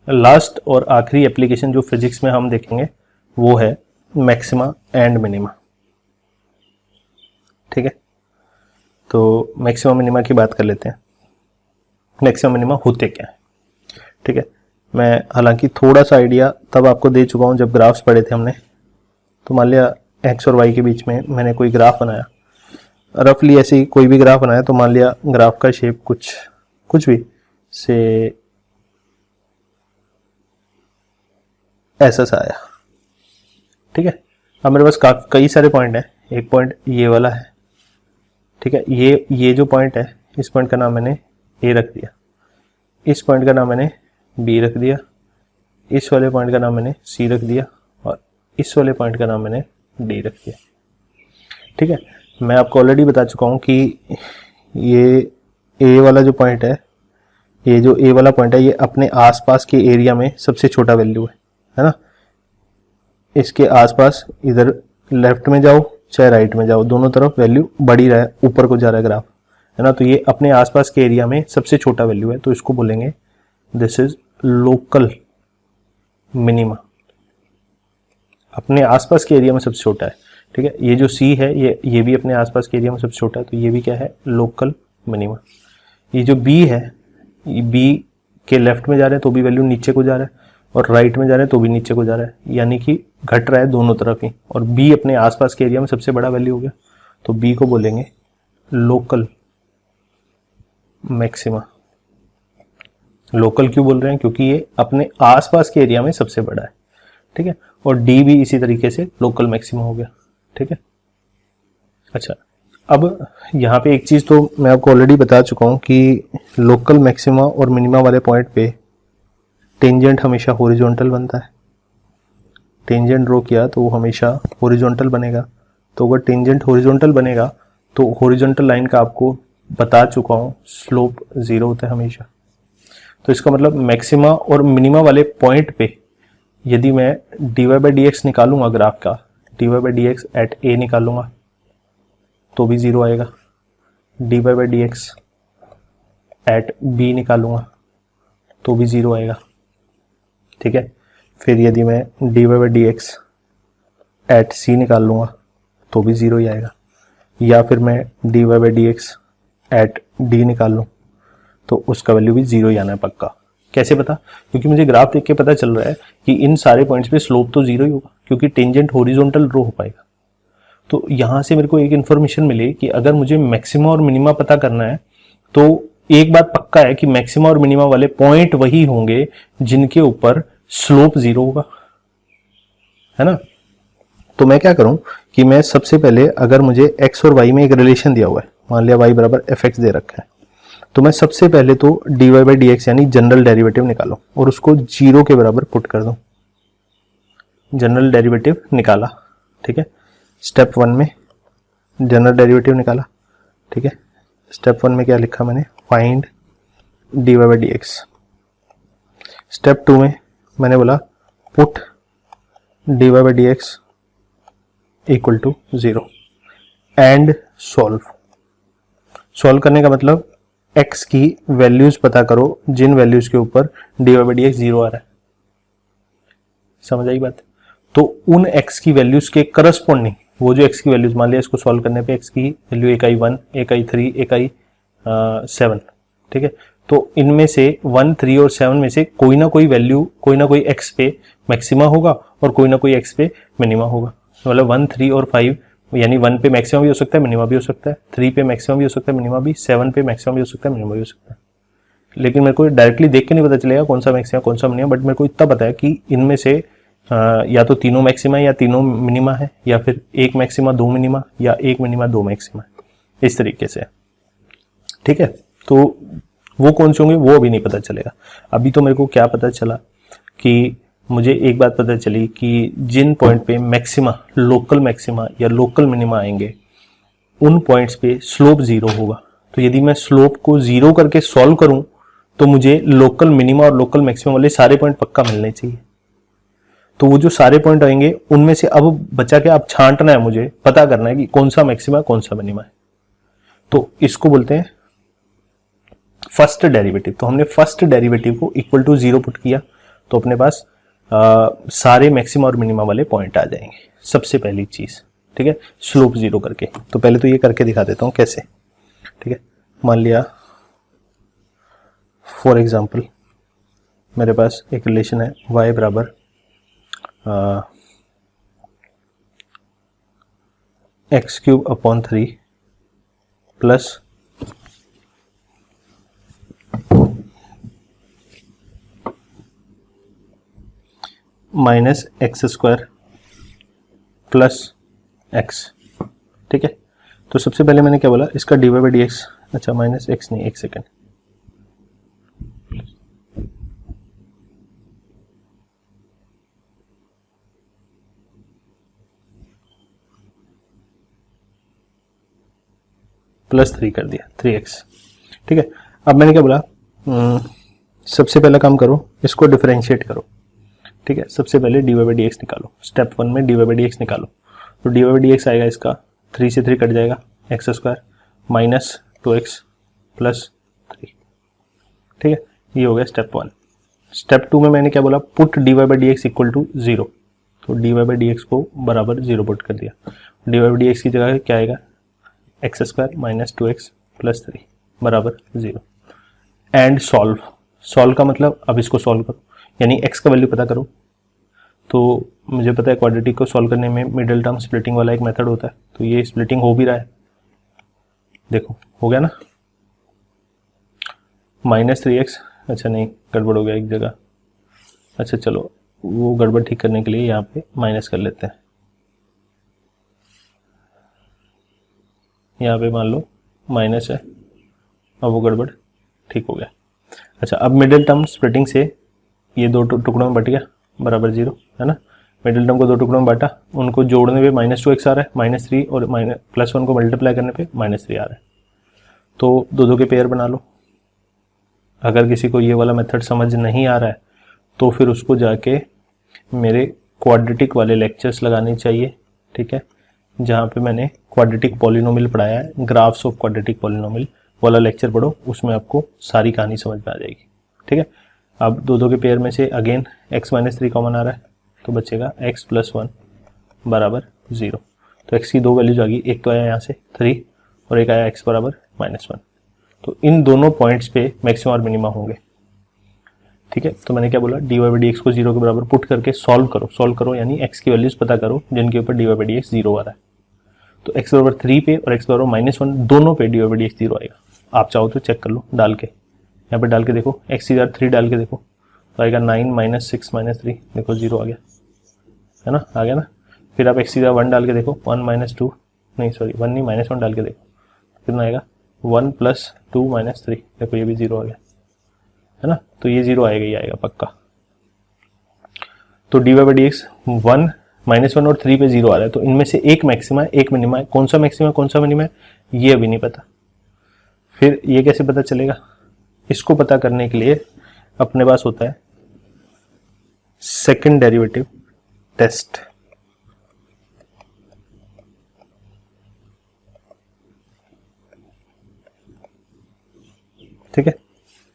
Last और आखिरी application जो फिजिक्स में हम देखेंगे वो है मैक्सिमा एंड मिनिमा। ठीक है, तो मैक्सिमा मिनिमा की बात कर लेते हैं। मैक्सिमा मिनिमा होते क्या है? ठीक है, मैं हालांकि थोड़ा सा आइडिया तब आपको दे चुका हूं जब ग्राफ्स पढ़े थे हमने। तो मान लिया एक्स और वाई के बीच में मैंने कोई ग्राफ बनाया, रफली ऐसे ही कोई भी ग्राफ बनाया, तो मान लिया ग्राफ का शेप कुछ भी से ऐसा सा आया। ठीक है, अब मेरे पास कई सारे पॉइंट हैं। एक पॉइंट ये वाला है। ठीक है, ये जो पॉइंट है, इस पॉइंट का नाम मैंने ए रख दिया, इस पॉइंट का नाम मैंने बी रख दिया, इस वाले पॉइंट का नाम मैंने सी रख दिया और इस वाले पॉइंट का नाम मैंने डी रख दिया। ठीक है, मैं आपको ऑलरेडी बता चुका हूं कि ये ए वाला जो पॉइंट है, ये जो ए वाला पॉइंट है, ये अपने आसपास के एरिया में सबसे छोटा वैल्यू है ना। इसके आसपास इधर लेफ्ट में जाओ चाहे राइट में जाओ, दोनों तरफ वैल्यू बढ़ी रहा है, ऊपर को जा रहा है ग्राफ, है ना। तो ये अपने आसपास के एरिया में सबसे छोटा वैल्यू है, तो इसको बोलेंगे दिस इज लोकल मिनिमा। अपने आसपास के एरिया में सबसे छोटा है। ठीक है, ये जो सी है ये भी अपने आसपास के एरिया में सबसे छोटा है, तो ये भी क्या है? Local minima. ये जो बी है, बी के लेफ्ट में जा रहे हैं तो भी वैल्यू नीचे को जा रहा है, और राइट में जा रहे हैं तो भी नीचे को जा रहा है, यानी कि घट रहा है दोनों तरफ ही, और बी अपने आसपास के एरिया में सबसे बड़ा वैल्यू हो गया, तो बी को बोलेंगे लोकल मैक्सिमा। लोकल क्यों बोल रहे हैं? क्योंकि ये अपने आसपास के एरिया में सबसे बड़ा है। ठीक है, और डी भी इसी तरीके से लोकल मैक्सिमा हो गया। ठीक है, अच्छा, अब यहाँ पे एक चीज तो मैं आपको ऑलरेडी बता चुका हूं कि लोकल मैक्सिमा और मिनिमा वाले पॉइंट पे टेंजेंट हमेशा हॉरिजॉन्टल बनता है। टेंजेंट ड्रॉ किया तो वो हमेशा हॉरिजॉन्टल बनेगा। तो अगर टेंजेंट हॉरिजॉन्टल बनेगा तो हॉरिजॉन्टल लाइन का आपको बता चुका हूं स्लोप 0 होता है हमेशा। तो इसका मतलब मैक्सिमा और मिनिमा वाले पॉइंट पे यदि मैं dy बाई डी एक्स निकालूंगा ग्राफ का, dy by D x at A निकालूंगा तो भी 0 आएगा, dy by D x at B निकालूंगा तो भी 0 आएगा। ठीक है, फिर यदि मैं dy by D x at C निकाल लूंगा तो भी 0 ही आएगा, या फिर मैं dy by D x at d निकाल लूँ तो उसका वैल्यू भी 0 ही आना है पक्का। कैसे पता? क्योंकि मुझे ग्राफ देख के पता चल रहा है कि इन सारे पॉइंट्स पे स्लोप तो 0 ही होगा, क्योंकि टेंजेंट हॉरिजॉन्टल ड्रॉ हो पाएगा। तो यहां से मेरे को एक इन्फॉर्मेशन मिली कि अगर मुझे मैक्सिमा और मिनिमा पता करना है तो एक बात पक्का है कि मैक्सिमा और मिनिमा वाले पॉइंट वही होंगे जिनके ऊपर स्लोप 0 होगा, है ना। तो मैं क्या करूं कि मैं सबसे पहले, अगर मुझे x और y में एक रिलेशन दिया हुआ है, मान लिया y बराबर fx दे रखा है, तो मैं सबसे पहले तो dy बाई डी एक्स यानी जनरल डेरिवेटिव निकालूं और उसको 0 के बराबर पुट कर दूं। जनरल डेरिवेटिव निकाला, ठीक है, स्टेप 1 में जनरल डेरिवेटिव निकाला। ठीक है, स्टेप 1 में क्या लिखा मैंने? Find dy by D x. Step 2 में मैंने बोला put dy by D x equal to 0 and solve. Solve करने का मतलब x की वैल्यूज पता करो जिन वैल्यूज के ऊपर dy बाई डी एक्स 0 आ रहा है। समझ आई बात? तो उन x की वैल्यूज के करस्पॉन्डिंग, वो जो x की वैल्यूज, मान लिया इसको सॉल्व करने पे x की वैल्यू एक आई 1, एक आई 3, एक आई 7, ठीक है, तो इनमें से 1, 3 और 7 में से कोई ना कोई वैल्यू, कोई ना कोई x पे मैक्सिमा होगा और कोई ना कोई x पे मिनिमा होगा। मतलब 1, 3 और 5, यानी 1 पे मैक्सिमम भी हो सकता है, मिनिमा भी हो सकता है, 3 पे मैक्सिमम भी हो सकता है, मिनिमा भी, 7 पे मैक्सिमम भी हो सकता है, मिनिमा भी हो सकता है। लेकिन मेरे को डायरेक्टली देख के नहीं पता चलेगा कौन सा मैक्सिमम कौन सा मिनिमा, बट मेरे को इतना पता है कि इनमें से या तो तीनों मैक्सिमा या तीनों मिनिमा है, या फिर एक मैक्सिमा 2 मिनिमा, या एक मिनिमा 2 मैक्सिमा, इस तरीके से। ठीक है, तो वो कौन से होंगे वो अभी नहीं पता चलेगा। अभी तो मेरे को क्या पता चला कि मुझे एक बात पता चली कि जिन पॉइंट पे मैक्सिमा, लोकल मैक्सिमा या लोकल मिनिमा आएंगे उन पॉइंट्स पे स्लोप 0 होगा। तो यदि मैं स्लोप को 0 करके सॉल्व करूं तो मुझे लोकल मिनिमा और लोकल मैक्सिमा वाले सारे पॉइंट पक्का मिलने चाहिए। तो वो जो सारे पॉइंट आएंगे उनमें से अब बचा के अब छांटना है, मुझे पता करना है कि कौन सा मैक्सिमा कौन सा मिनिमा है। तो इसको बोलते हैं फर्स्ट डेरिवेटिव। तो हमने फर्स्ट डेरिवेटिव को इक्वल टू 0 पुट किया तो अपने पास सारे मैक्सिमा और मिनिमा वाले पॉइंट आ जाएंगे, सबसे पहली चीज। ठीक है, स्लोप जीरो करके। तो पहले तो ये करके दिखा देता हूं कैसे। ठीक है, मान लिया फॉर एग्जांपल मेरे पास एक रिलेशन है y बराबर x cube upon 3 plus minus x square plus x. ठीक है, तो सबसे पहले मैंने क्या बोला, इसका d Y by D x, अच्छा माइनस एक्स नहीं, एक सेकेंड, प्लस 3 कर दिया, 3x। ठीक है, अब मैंने क्या बोला, सबसे पहला काम करो, इसको डिफरेंशिएट करो। ठीक है, सबसे पहले d Y by D x निकालो, स्टेप 1 में d Y by D x निकालो। तो D Y by D x आएगा इसका 3 से 3 कट जाएगा, x square minus 2x plus 3। ठीक है, ये हो गया स्टेप 1। स्टेप 2 में मैंने क्या बोला, put d Y by D x equal to 0। तो D Y by D x को बराबर 0 पुट कर दिया। D Y by D x की जगह क्या आएगा, x square minus 2x plus 3 बराबर 0। एंड सॉल्व, सॉल्व का मतलब अब इसको सॉल्व करो, यानी x का वैल्यू पता करो। तो मुझे पता है क्वाड्रेटिक को सॉल्व करने में मिडिल टर्म स्प्लिटिंग वाला एक मेथड होता है, तो ये स्प्लिटिंग हो भी रहा है, देखो हो गया ना, माइनस 3x, अच्छा नहीं गड़बड़ हो गया एक जगह, अच्छा चलो वो गड़बड़ ठीक करने के लिए यहाँ पे माइनस कर लेते हैं, यहाँ पे मान लो माइनस है, अब वो गड़बड़ ठीक हो गया। अच्छा, अब मिडिल टर्म स्प्लिटिंग से ये दो टुकड़ों में बट गया, बराबर 0 है ना। मिडिल टर्म को दो टुकड़ों में बांटा, उनको जोड़ने पे माइनस 2x आ रहा है, माइनस 3 और प्लस 1 को मल्टीप्लाई करने पे माइनस 3 आ रहा है। तो दो के पेयर बना लो। अगर किसी को ये वाला मेथड समझ नहीं आ रहा है तो फिर उसको जाके मेरे क्वाड्रेटिक वाले लेक्चर्स लगाने चाहिए। ठीक है, जहाँ पे मैंने क्वाड्रेटिक पॉलिनोमियल पढ़ाया है, ग्राफ्स ऑफ क्वाड्रेटिक पॉलिनोमियल वाला लेक्चर पढ़ो, उसमें आपको सारी कहानी समझ में आ जाएगी। ठीक है, अब दो के पेयर में से अगेन x माइनस 3 कॉमन आ रहा है, तो बचेगा x प्लस 1 बराबर 0। तो x की दो वैल्यूज आ गई, एक तो आया यहाँ से 3 और एक आया x बराबर माइनस 1। तो इन दोनों पॉइंट्स पे मैक्सिमम और मिनिमम होंगे। ठीक है, तो मैंने क्या बोला, d Y by D x को 0 के बराबर पुट करके सॉल्व करो यानी x की वैल्यूज पता करो जिनके ऊपर d Y by D x 0 आ रहा है। तो x बराबर 3 पे और x बराबर माइनस 1 दोनों पे d Y by D x 0 आएगा। आप चाहो तो चेक कर लो डाल के, यहाँ पे डाल के देखो, x की जगह 3 डाल के देखो तो आएगा 9 माइनस 6 माइनस 3, देखो 0 आ गया है ना, आ गया ना। फिर आप x की जगह 1 डाल के देखो, 1 माइनस 2 नहीं सॉरी 1 नहीं माइनस 1 डाल के देखो, कितना आएगा 1 प्लस 2 माइनस 3, देखो ये भी 0 आ गया है ना। तो ये 0 आएगा ही आएगा पक्का। तो D Y by D x 1 minus 1 और 3 पे 0 आ रहा है, तो इनमें से एक मैक्सिमा है एक मिनिमा है। कौन सा मैक्सिमा कौन सा मिनिमा है ये अभी नहीं पता। फिर ये कैसे पता चलेगा, इसको पता करने के लिए अपने पास होता है सेकंड डेरिवेटिव टेस्ट। ठीक है,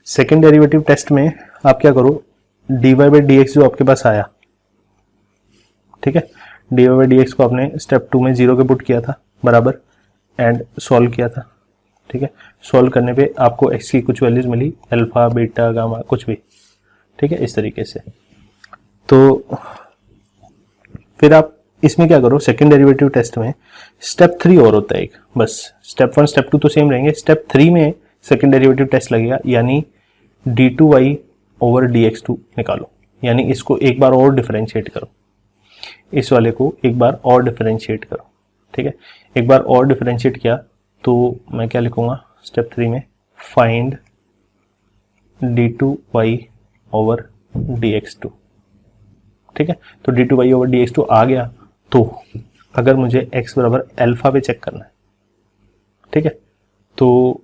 सेकंड डेरिवेटिव टेस्ट में आप क्या करो, d Y by D x जो आपके पास आया, ठीक है, d Y by D x को आपने स्टेप 2 में 0 के पुट किया था बराबर, एंड सॉल्व किया था। ठीक है, सॉल्व करने पे आपको x की कुछ वैल्यूज मिली, अल्फा बीटा गामा कुछ भी। ठीक है, इस तरीके से। तो फिर आप इसमें क्या करो, सेकंड डेरिवेटिव टेस्ट में स्टेप 3 और होता है एक, बस स्टेप 1 स्टेप 2 तो सेम रहेंगे, स्टेप 3 में सेकंड डेरिवेटिव टेस्ट लगेगा, यानी d2y ओवर dx2 निकालो, यानी इसको एक बार और डिफरेंशिएट करो, इस वाले को एक बार और डिफरेंशिएट करो। ठीक है, एक बार और डिफरेंशिएट किया तो मैं क्या लिखूंगा स्टेप 3 में, फाइंड d2y ओवर dx2। ठीक है, तो d2y ओवर dx2 आ गया। तो अगर मुझे x बराबर अल्फा पे चेक करना है, ठीक है, तो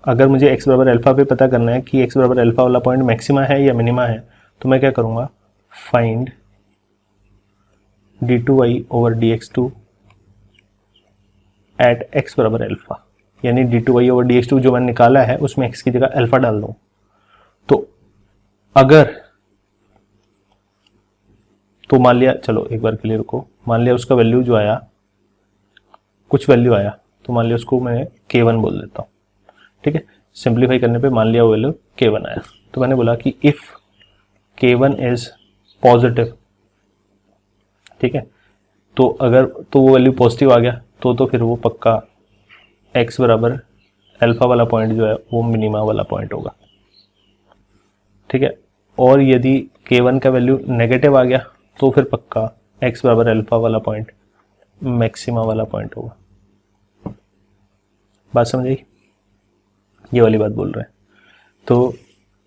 अगर मुझे x बराबर अल्फा पे पता करना है कि x बराबर अल्फा वाला पॉइंट मैक्सिमा है या मिनिमा है, तो मैं क्या करूंगा, find d2y over dx2 at x बराबर अल्फा, यानी d2y ओवर dx2 जो मैंने निकाला है उसमें x की जगह अल्फा डाल दूं। तो अगर तो मान लिया, चलो एक बार के लिए रुको, मान लिया उसका वैल्यू जो आया, कुछ वैल्यू आया, तो मान लिया उसको मैं K1 बोल देता हूँ, ठीक है। सिंप्लीफाई करने पे मान लिया वो वैल्यू K1 आया, तो मैंने बोला कि इफ K1 इज पॉजिटिव, ठीक है, तो अगर तो वो वैल्यू पॉजिटिव आ गया तो फिर वो पक्का x बराबर अल्फा वाला पॉइंट जो है वो मिनिमा वाला पॉइंट होगा, ठीक है। और यदि K1 का वैल्यू नेगेटिव आ गया तो फिर पक्का x बराबर अल्फा वाला पॉइंट मैक्सिमा वाला पॉइंट होगा। बात समझ आई? ये वाली बात बोल रहे हैं। तो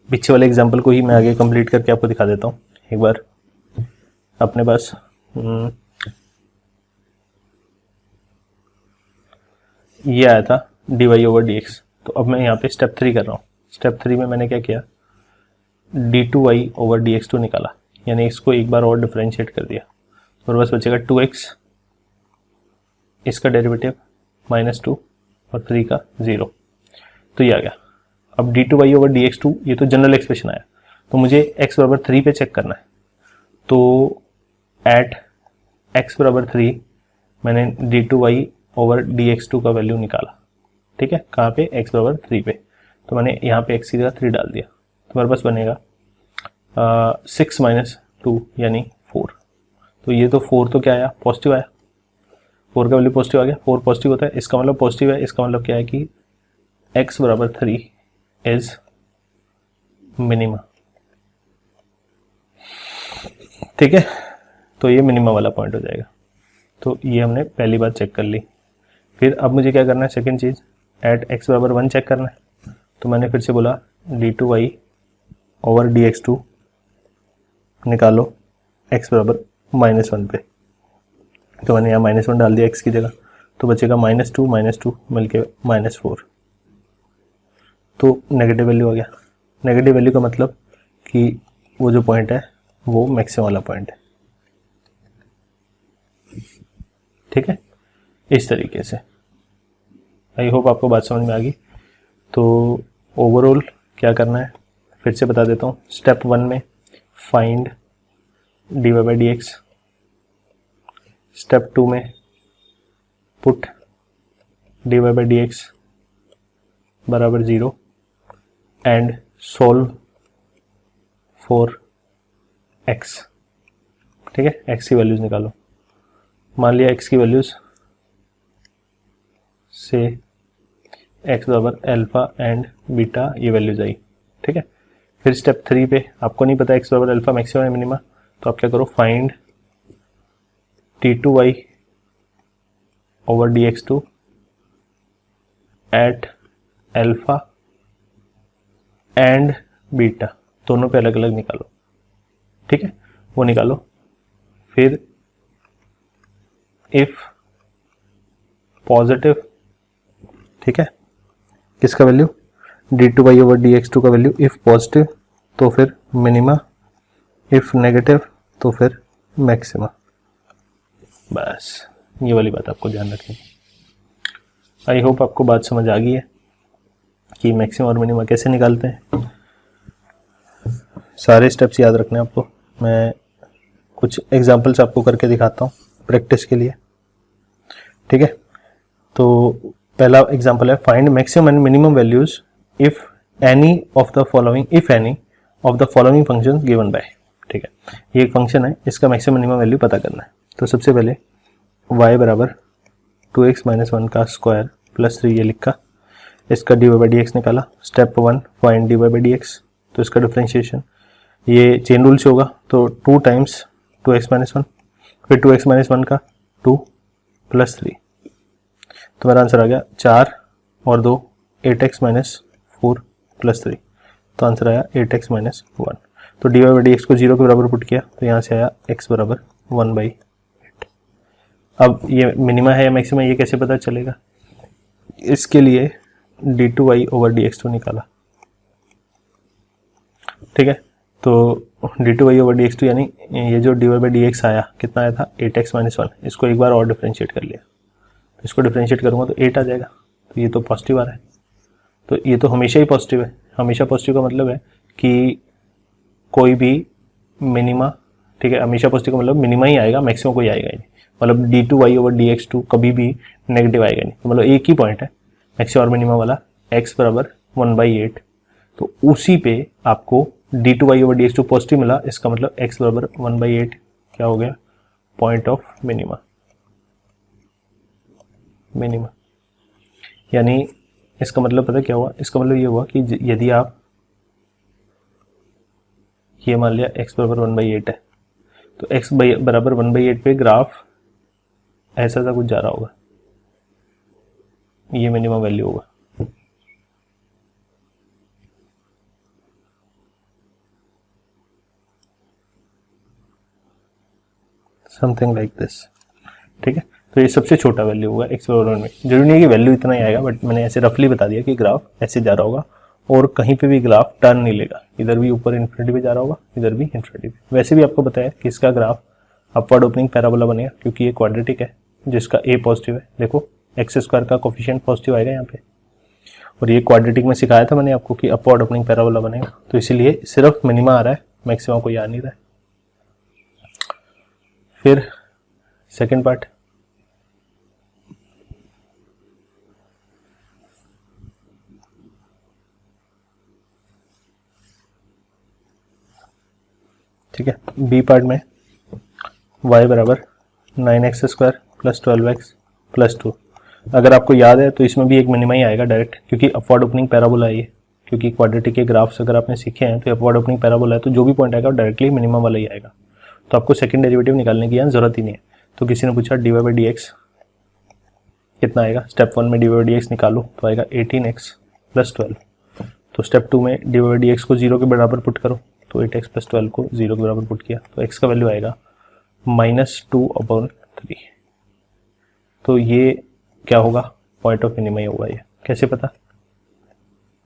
पीछे वाले एग्जांपल को ही मैं आगे कंप्लीट करके आपको दिखा देता हूँ एक बार। अपने पास ये आया था dy/dx, तो अब मैं यहाँ पे स्टेप 3 कर रहा हूँ। स्टेप 3 में मैंने क्या किया, d2y/dx2 निकाला, यानी इसको एक बार और डिफरेंशिएट कर दिया, तो बस बचेगा 2x, इसका डेरिवेटिव -2 और 3 का 0, तो ये आ गया। अब d2y/dx2 ये तो जनरल एक्सप्रेशन आया, तो मुझे x बराबर 3 पे चेक करना है। तो एट x बराबर 3 मैंने d2y/dx2 का वैल्यू निकाला, ठीक है। कहाँ पे? x बराबर 3 पे, तो मैंने यहाँ पे x की जगह 3 डाल दिया, तो मेरे पास बनेगा 6 - 2 यानी 4। तो ये तो 4 तो क्या आया? पॉजिटिव आया, 4 का वैल्यू पॉजिटिव आ गया। 4 पॉजिटिव होता है, इसका मतलब पॉजिटिव है, इसका मतलब क्या है कि x बराबर 3 इज मिनिमा, ठीक है। तो ये मिनिमा वाला पॉइंट हो जाएगा। तो ये हमने पहली बात चेक कर ली। फिर अब मुझे क्या करना है, सेकंड चीज, एट x बराबर 1 चेक करना है। तो मैंने फिर से बोला d2y/dx2 निकालो x बराबर -1 पे, तो मैंने यहाँ -1 डाल दिया x की जगह, तो बचेगा -2 मिलके -4। तो नेगेटिव वैल्यू आ गया। नेगेटिव वैल्यू का मतलब कि वो जो पॉइंट है वो मैक्सिमम वाला पॉइंट है, ठीक है। इस तरीके से आई होप आपको बात समझ में आ गई। तो ओवरऑल क्या करना है फिर से बता देता हूँ। स्टेप 1 में फाइंड dy/dx, स्टेप 2 में पुट dy/dx बराबर 0 एंड सोल्व फॉर x, ठीक है। x की वैल्यूज निकालो। मान लिया x की वैल्यूज से x बराबर अल्फा एंड बीटा ये वैल्यूज आई, ठीक है। फिर स्टेप 3 पे आपको नहीं पता x बराबर अल्फा मैक्सिमम है मिनिमा, तो आप क्या करो, find d2y/dx2 at alpha and beta, दोनों पे अलग अलग निकालो, ठीक है। वो निकालो। फिर इफ पॉजिटिव, ठीक है, किसका वैल्यू, d2y/dx2 का वैल्यू इफ पॉजिटिव तो फिर मिनिमा, इफ नेगेटिव तो फिर मैक्सिमा। बस ये वाली बात आपको ध्यान रखनी। आई होप आपको बात समझ आ गई है कि मैक्सिमा और मिनिमा कैसे निकालते हैं। सारे स्टेप्स याद रखने हैं आपको। मैं कुछ एग्जांपल्स आपको करके दिखाता हूँ प्रैक्टिस के लिए, ठीक है। तो पहला एग्जांपल है, find maximum and minimum values if any of the following function given by, ठीक है। ये एक फंक्शन है, इसका मैक्सिमम मिनिमम वैल्यू पता करना है। तो सबसे पहले y बराबर 2x - 1 का स्क्वायर प्लस 3 ये लिखा, इसका dy/dx निकाला। स्टेप 1 फाइंड dy/dx, तो इसका डिफरेंशिएशन ये चेन रूल से होगा, तो 2 टाइम्स 2x - 1, फिर 2x - 1 का 2 प्लस 3, तो मेरा आंसर आ गया 4 और 2 8x - 4 प्लस 3, तो आंसर आया 8x - 1। तो dy/dx को 0 के बराबर पुट किया, तो यहाँ से आया x बराबर 1/8। अब ये मिनिमा है या मैक्सिमा ये कैसे पता चलेगा, इसके लिए d2y/dx2 निकाला, ठीक है। तो d2y/dx2 यानी ये जो dy/dx आया कितना आया था, 8x - 1, इसको एक बार और डिफरेंशिएट कर लिया, इसको डिफरेंशिएट करूंगा तो 8 आ जाएगा, तो ये तो पॉजिटिव आ रहा है। तो ये तो हमेशा ही पॉजिटिव है। हमेशा पॉजिटिव का मतलब है कि कोई भी मिनिमा, ठीक है, हमेशा पॉजिटिव का मतलब मिनिमा ही आएगा, मैक्सिमम कोई आएगा ही नहीं, मतलब d2y/dx2 कभी भी नेगेटिव आएगा नहीं। तो मतलब एक ही पॉइंट है मैक्सिमम और मिनिमा वाला, x बराबर 1/8, तो उसी पे आपको d2y/dx2 पॉजिटिव मिला, इसका मतलब x बराबर 1/8 क्या हो गया, पॉइंट ऑफ मिनिमा। यानी इसका मतलब पता क्या हुआ, इसका मतलब ये हुआ कि यदि आप ये मान लिया x बराबर 1/8 है, तो x बराबर 1/8 पे ग्राफ ऐसा सा कुछ जा रहा होगा, ये मिनिमम वैल्यू होगा। समथिंग लाइक दिस, ठीक है। तो ये सबसे छोटा वैल्यू होगा x बराबर 1 में। जरूरी नहीं है कि वैल्यू इतना ही आएगा, बट मैंने ऐसे रफली बता दिया कि ग्राफ ऐसे जा रहा होगा और कहीं पे भी ग्राफ टर्न नहीं लेगा, इधर भी ऊपर इन्फिनिटी पे जा रहा होगा, इधर भी इन्फिनिटी पे। वैसे भी आपको बताया कि इसका ग्राफ अपवर्ड ओपनिंग पैराबोला बनेगा, क्योंकि ये क्वाड्रेटिक है जिसका a पॉजिटिव है। देखो x² का कोफिशिएंट पॉजिटिव आएगा यहाँ पे, और ये क्वाड्रेटिक में सिखाया था मैंने आपको कि अपवर्ड ओपनिंग पैराबोला बनेगा, तो इसीलिए सिर्फ मिनिमा आ रहा है, मैक्सिमम कोई आ नहीं रहा है। फिर सेकेंड पार्ट, ठीक है, बी पार्ट में y बराबर 9x² प्लस 12x प्लस 2। अगर आपको याद है तो इसमें भी एक मिनिमा ही आएगा डायरेक्ट, क्योंकि अपवर्ड ओपनिंग पैराबोला है ये, क्योंकि क्वाड्रेटिक के ग्राफ्स अगर आपने सीखे हैं तो अपवर्ड ओपनिंग पैराबोला है, तो जो भी पॉइंट आएगा डायरेक्टली मिनिमम वाला ही आएगा। तो आपको सेकंड डेरिवेटिव निकालने की यहाँ जरूरत ही नहीं है। तो किसी ने पूछा dy/dx कितना आएगा, स्टेप 1 में dy/dx निकालो तो आएगा 18x प्लस 12। तो स्टेप 2 में dy/dx को 0 के बराबर पुट करो, तो 8x प्लस 12 को 0 के बराबर पुट किया, तो x का वैल्यू आएगा -2/3। तो ये क्या होगा, पॉइंट ऑफ मिनिमा ही होगा। ये कैसे पता,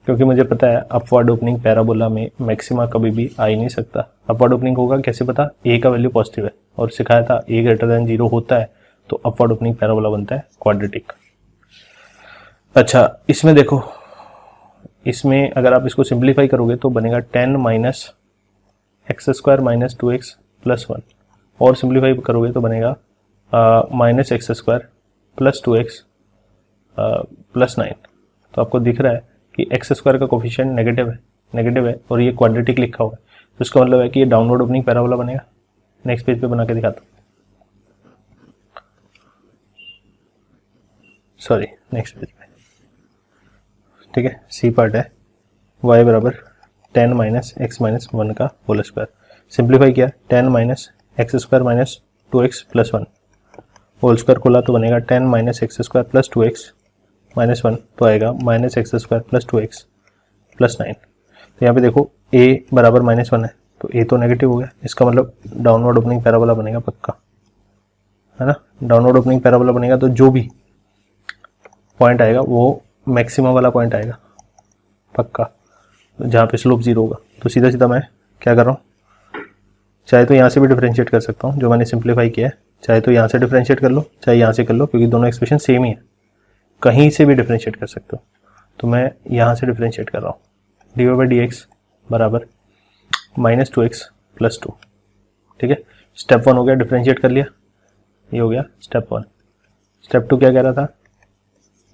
क्योंकि मुझे पता है अपवर्ड ओपनिंग पैराबोला में मैक्सिमा कभी भी आ ही नहीं सकता। अपवर्ड ओपनिंग होगा कैसे पता, a का वैल्यू पॉजिटिव है, और सिखाया था a ग्रेटर देन 0 होता है तो अपवर्ड ओपनिंग पैराबोला बनता है क्वाड्रेटिक। अच्छा, इसमें देखो, इसमें अगर आप इसको सिंप्लीफाई करोगे तो बनेगा 10 - x² - 2x प्लस 1, और सिंप्लीफाई करोगे तो बनेगा -x² प्लस 2x प्लस 9। तो आपको दिख रहा है कि x² का कोफिशिएंट नेगेटिव है और ये क्वाड्रेटिक लिखा हुआ है, तो इसका मतलब है कि ये डाउनवर्ड ओपनिंग पैराबोला बनेगा। नेक्स्ट पेज पे बना के दिखाता हूँ, सॉरी नेक्स्ट पेज पे, ठीक है। सी पार्ट है y बराबर 10 - x - 1 का होल स्क्वायर, सिंप्लीफाई किया 10 - x² - 2x plus 1, whole square खोला तो बनेगा 10 - x² प्लस 2x माइनस 1, तो आएगा -x² प्लस 2x प्लस 9। तो यहाँ पे देखो a बराबर -1 है, तो a तो नेगेटिव हो गया, इसका मतलब डाउनवर्ड ओपनिंग पैराबोला बनेगा पक्का, है ना। डाउनवर्ड ओपनिंग पैराबोला बनेगा तो जो भी पॉइंट आएगा वो मैक्सिमम वाला पॉइंट आएगा पक्का, जहाँ पे स्लोप 0 होगा। तो सीधा सीधा मैं क्या कर रहा हूँ, चाहे तो यहाँ से भी डिफरेंशिएट कर सकता हूँ जो मैंने सिंप्लीफाई किया है, चाहे तो यहाँ से डिफरेंशिएट कर लो, चाहे यहाँ से कर लो, क्योंकि दोनों एक्सप्रेशन सेम ही है, कहीं से भी डिफरेंशिएट कर सकते हो। तो मैं यहाँ से डिफरेंशिएट कर रहा हूँ, dy/dx बराबर -2x प्लस 2, ठीक है। स्टेप 1 हो गया, डिफरेंशिएट कर लिया, ये हो गया स्टेप 1। स्टेप 2 क्या कह रहा था,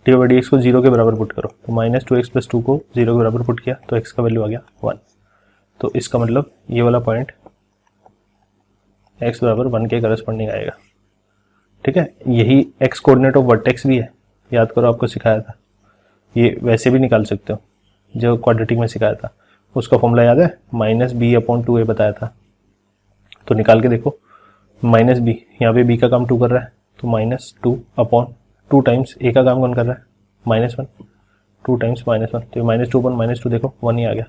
dy/dx को 0 के बराबर पुट करो, तो -2x प्लस 2 को 0 के बराबर पुट किया तो x का वैल्यू आ गया 1। तो इसका मतलब ये वाला पॉइंट x बराबर 1 के करस्पॉन्डिंग आएगा, ठीक है। यही x कोऑर्डिनेट ऑफ वर्टेक्स भी है, याद करो आपको सिखाया था, ये वैसे भी निकाल सकते हो जो क्वाड्रेटिक में सिखाया था, उसका फॉर्मूला याद है, -b/2a बताया था। तो निकाल के देखो, -b, यहाँ पे b का काम 2 कर रहा है, तो -2/2 टाइम्स a का काम कौन कर रहा है, -1, 2 टाइम्स -1, तो -2/-2 देखो 1 ही आ गया।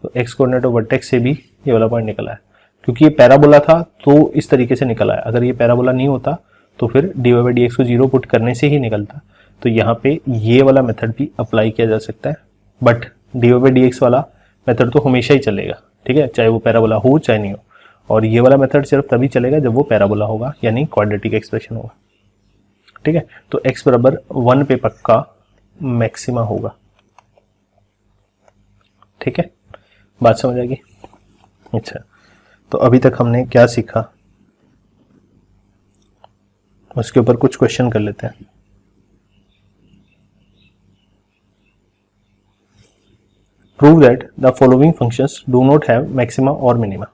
तो x कोऑर्डिनेट ऑफ वर्टेक्स से भी ये वाला पॉइंट निकला है, क्योंकि ये पैराबोला था तो इस तरीके से निकला है। अगर ये पैराबोला नहीं होता तो फिर dy/dx को 0 पुट करने से ही निकलता। तो यहाँ पे ये वाला मेथड भी अप्लाई किया जा सकता है, बट dy/dx वाला मेथड तो हमेशा ही चलेगा, ठीक है, चाहे वो पैराबोला हो चाहे नहीं हो। और ये वाला मेथड सिर्फ तभी चलेगा जब वो पैराबोला होगा, यानी क्वाड्रेटिक एक्सप्रेशन होगा, ठीक है। तो x बराबर 1 पे पक्का मैक्सिमा होगा, ठीक है, बात समझ आ गई। अच्छा, तो अभी तक हमने क्या सीखा उसके ऊपर कुछ क्वेश्चन कर लेते हैं। Prove that the following functions do not have maxima और मिनिमा।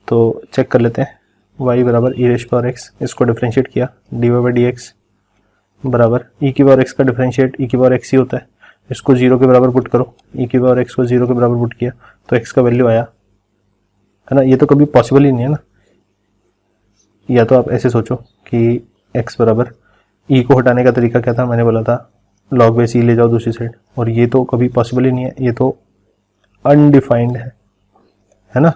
तो चेक कर लेते हैं। y बराबर ई रेश पावर एक्स, इसको डिफरेंशिएट किया, D Y by D x बराबर ई की पावर एक्स का डिफरेंशिएट ई की पावर एक्स ही होता है, इसको 0 के बराबर पुट करो, ई की पावर एक्स को 0 के बराबर पुट किया तो x का वैल्यू आया, है ना। ये तो कभी पॉसिबल ही नहीं है ना। या तो आप ऐसे सोचो कि x बराबर ई को हटाने का तरीका क्या था, मैंने बोला था लॉग बेस ई ले जाओ दूसरी साइड, और ये तो कभी पॉसिबल ही नहीं है, ये तो अनडिफाइंड है ना।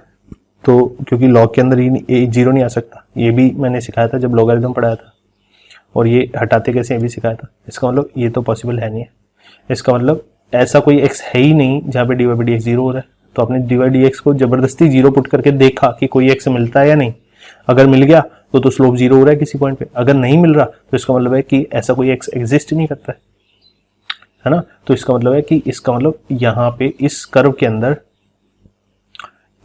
तो क्योंकि लॉग के अंदर ये 0 नहीं आ सकता, ये भी मैंने सिखाया था जब लॉगरिथम पढ़ाया था, और ये हटाते कैसे ये भी सिखाया था। इसका मतलब ये तो पॉसिबल है नहीं है। इसका मतलब ऐसा कोई x है ही नहीं जहाँ पे d Y by D x 0 हो रहा है। तो आपने डी वाई डी एक्स को जबरदस्ती 0 पुट करके देखा कि कोई x मिलता है या नहीं। अगर मिल गया तो स्लोप 0 हो रहा है किसी पॉइंट पे, अगर नहीं मिल रहा तो इसका मतलब है कि ऐसा कोई x एग्जिस्ट ही नहीं करता है ना। तो इसका मतलब है कि इसका मतलब यहाँ पे इस कर्व के अंदर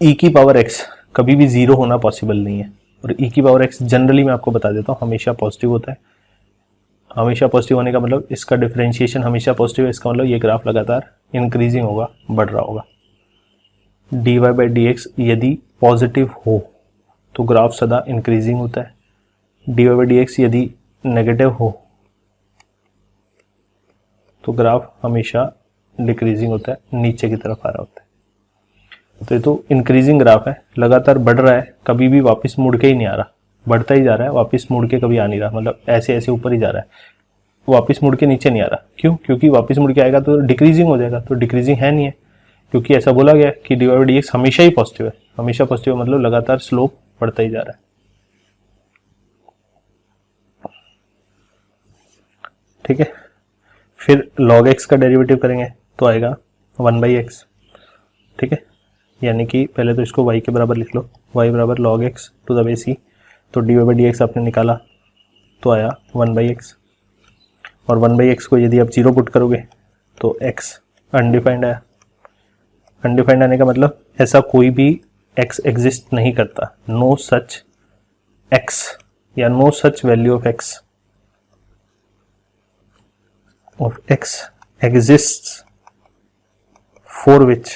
e की पावर x कभी भी 0 होना पॉसिबल नहीं है। और e की पावर x जनरली मैं आपको बता देता हूँ हमेशा पॉजिटिव होता है। हमेशा पॉजिटिव होने का मतलब इसका डिफरेंशिएशन हमेशा पॉजिटिव है। इसका मतलब ये ग्राफ लगातार इंक्रीजिंग होगा, बढ़ रहा होगा। D Y by D x यदि पॉजिटिव हो तो ग्राफ सदा इंक्रीजिंग होता है। D Y by D x यदि नेगेटिव हो तो ग्राफ हमेशा डिक्रीजिंग होता है, नीचे की तरफ आ रहा होता है। तो ये तो इंक्रीजिंग ग्राफ है, लगातार बढ़ रहा है, कभी भी वापस मुड़ के ही नहीं आ रहा, बढ़ता ही जा रहा है, वापस मुड़ के कभी आ नहीं रहा, मतलब ऐसे ऐसे ऊपर ही जा रहा है, वापस मुड़ के नीचे नहीं आ रहा। क्यों? क्योंकि वापस मुड़ के आएगा तो डिक्रीजिंग हो जाएगा, तो डिक्रीजिंग है नहीं है, क्योंकि ऐसा बोला गया कि d Y by D x हमेशा ही पॉजिटिव है। हमेशा पॉजिटिव मतलब लगातार स्लोप बढ़ता ही जा रहा है। ठीक है, फिर log x का डेरिवेटिव करेंगे तो आएगा 1/x। ठीक है, यानी कि पहले तो इसको y के बराबर लिख लो, y बराबर log x to the base E. तो D Y by D X आपने निकाला तो आया 1/x, और 1/x को यदि आप 0 पुट करोगे तो x अनडिफाइंड आया। अनडिफाइंड आने का मतलब ऐसा कोई भी x एग्जिस्ट नहीं करता, नो सच x या no such value of x exists for which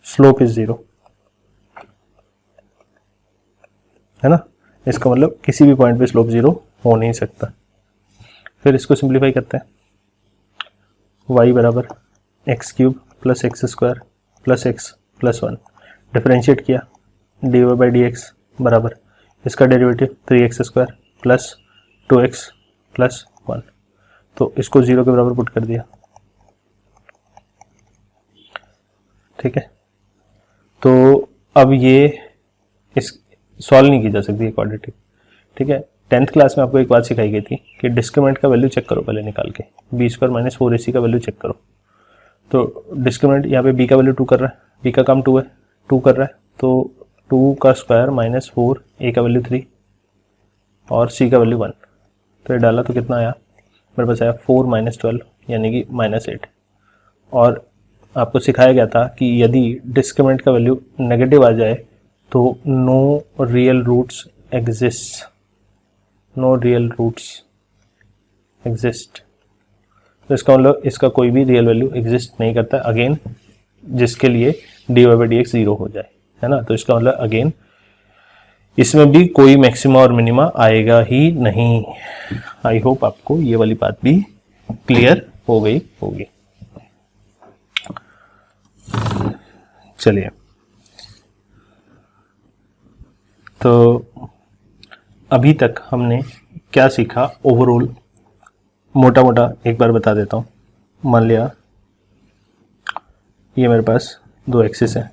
slope is 0, है ना। इसका मतलब किसी भी पॉइंट पे स्लोप 0 हो नहीं सकता। फिर इसको सिंप्लीफाई करते हैं, y बराबर x cube plus X square plus X plus 1, differentiate किया, D Y by D x बराबर इसका derivative 3x square plus 2x plus 1, तो इसको 0 के बराबर पुट कर दिया। ठीक है, तो अब ये इस सॉल्व नहीं की जा सकती क्वाड्रेटिक। ठीक है, 10th क्लास में आपको एक बात सिखाई गई थी कि डिस्क्रिमिनेंट का वैल्यू चेक करो पहले निकाल के, बी स्क्वायर माइनस 4ac का वैल्यू चेक करो। तो डिस्क्रिमिनेंट यहाँ पे b का वैल्यू 2 कर रहा है, b का काम 2 है, 2 कर रहा है, तो 2 का स्क्वायर माइनस 4, a का वैल्यू 3 और c का वैल्यू 1। तो ये डाला तो कितना आया मेरे पास, आया 4 माइनस 12 यानी कि -8। और आपको सिखाया गया था कि यदि डिस्क्रिमिनेंट का वैल्यू नेगेटिव आ जाए तो no real roots exist, no real roots exist. तो इसका मतलब इसका कोई भी रियल वैल्यू एग्जिस्ट नहीं करता अगेन, जिसके लिए d Y by D x 0 हो जाए, है ना। तो इसका मतलब अगेन इसमें भी कोई मैक्सिमा और मिनिमा आएगा ही नहीं। आई होप आपको ये वाली बात भी क्लियर हो गई होगी। चलिए, तो अभी तक हमने क्या सीखा ओवरऑल मोटा मोटा एक बार बता देता हूं। मान लिया ये मेरे पास 2 एक्सिस है,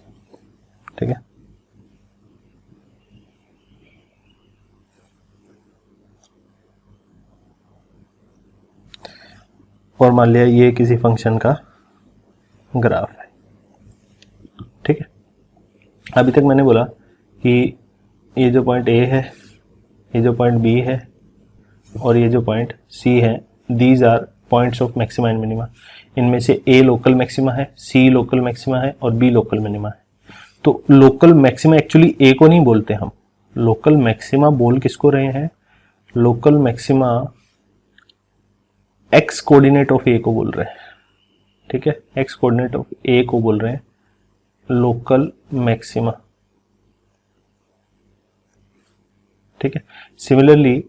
ठीक है, और मान लिया ये किसी फंक्शन का ग्राफ है। ठीक है, अभी तक मैंने बोला कि ये जो पॉइंट A है, ये जो पॉइंट B है और ये जो पॉइंट C है, these are points of maxima and minima. इनमें से A लोकल मैक्सिमा है, C लोकल मैक्सिमा है और B लोकल मिनिमा है। तो लोकल मैक्सिमा एक्चुअली ए को नहीं बोलते हम, लोकल मैक्सिमा बोल किसको रहे हैं, local maxima X coordinate of A को बोल रहे हैं, ठीक है, एक्स कोऑर्डिनेट ऑफ ए को बोल रहे हैं लोकल मैक्सिमा, ठीक है। सिमिलरली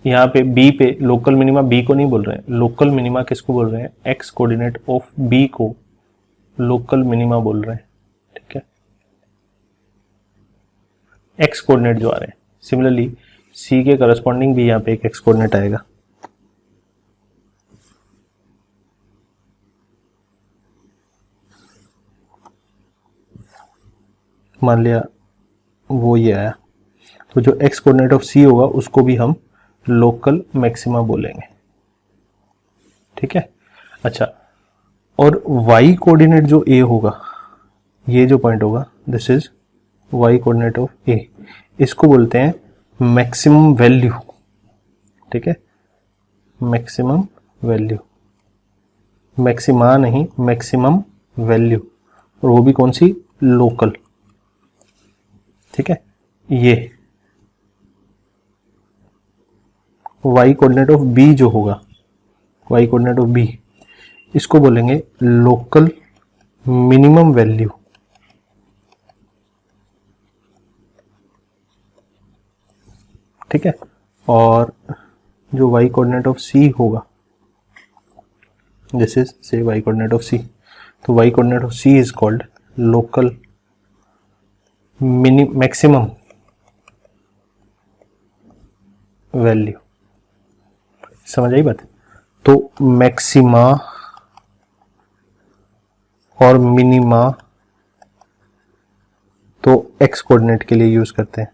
यहाँ पे बी पे लोकल मिनिमा बी को नहीं बोल रहे हैं, लोकल मिनिमा किसको बोल रहे हैं, एक्स कोऑर्डिनेट ऑफ बी को लोकल मिनिमा बोल रहे हैं, ठीक है, एक्स कोऑर्डिनेट जो आ रहे हैं। सिमिलरली सी के करस्पॉन्डिंग भी यहाँ पे एक एक्स कोऑर्डिनेट आएगा, मान लिया वो ये आया, तो जो एक्स कोऑर्डिनेट ऑफ सी होगा उसको भी हम लोकल मैक्सिमा बोलेंगे, ठीक है। अच्छा, और वाई कोऑर्डिनेट जो ए होगा, ये जो पॉइंट होगा, this is Y coordinate of A, इसको बोलते हैं मैक्सिमम वैल्यू, ठीक है, मैक्सिमम वैल्यू, मैक्सिमा नहीं, मैक्सिमम वैल्यू, और वो भी कौन सी, लोकल, ठीक है। ये y कोऑर्डिनेट ऑफ b जो होगा, y कोऑर्डिनेट ऑफ b, इसको बोलेंगे लोकल मिनिमम वैल्यू, ठीक है। और जो y कोऑर्डिनेट ऑफ c होगा, दिस इज से y कोऑर्डिनेट ऑफ c, तो y coordinate of c is called local maximum value. समझ आई बात? तो मैक्सिमा और मिनिमा तो एक्स कोऑर्डिनेट के लिए यूज करते हैं,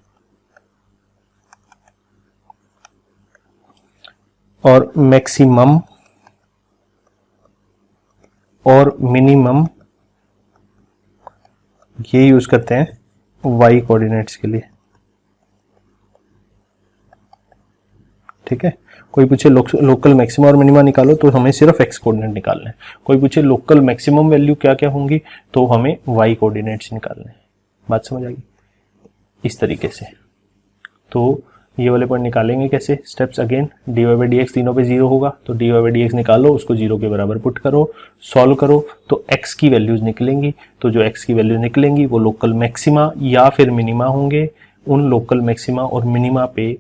और मैक्सिमम और मिनिमम ये यूज करते हैं वाई कोऑर्डिनेट्स के लिए, ठीक है। कोई पूछे लोकल मैक्सिमा और मिनिमा निकालो तो हमें सिर्फ एक्स कोऑर्डिनेट निकालना है, कोई पूछे लोकल मैक्सिमम वैल्यू क्या क्या होंगी तो हमें वाई कोऑर्डिनेट्स निकालने हैं। बात समझ आ गई? इस तरीके से तो ये वाले पॉइंट निकालेंगे कैसे, steps again, d Y by D x तीनों पे जीरो होगा तो D Y by D x निकालो, उसको जीरो के बराबर पुट करो, सॉल्व करो तो एक्स की वैल्यूज निकलेंगी, तो जो एक्स की वैल्यू निकलेंगी वो लोकल मैक्सिमा या फिर मिनिमा होंगे। उन लोकल मैक्सिमा और मिनिमा पे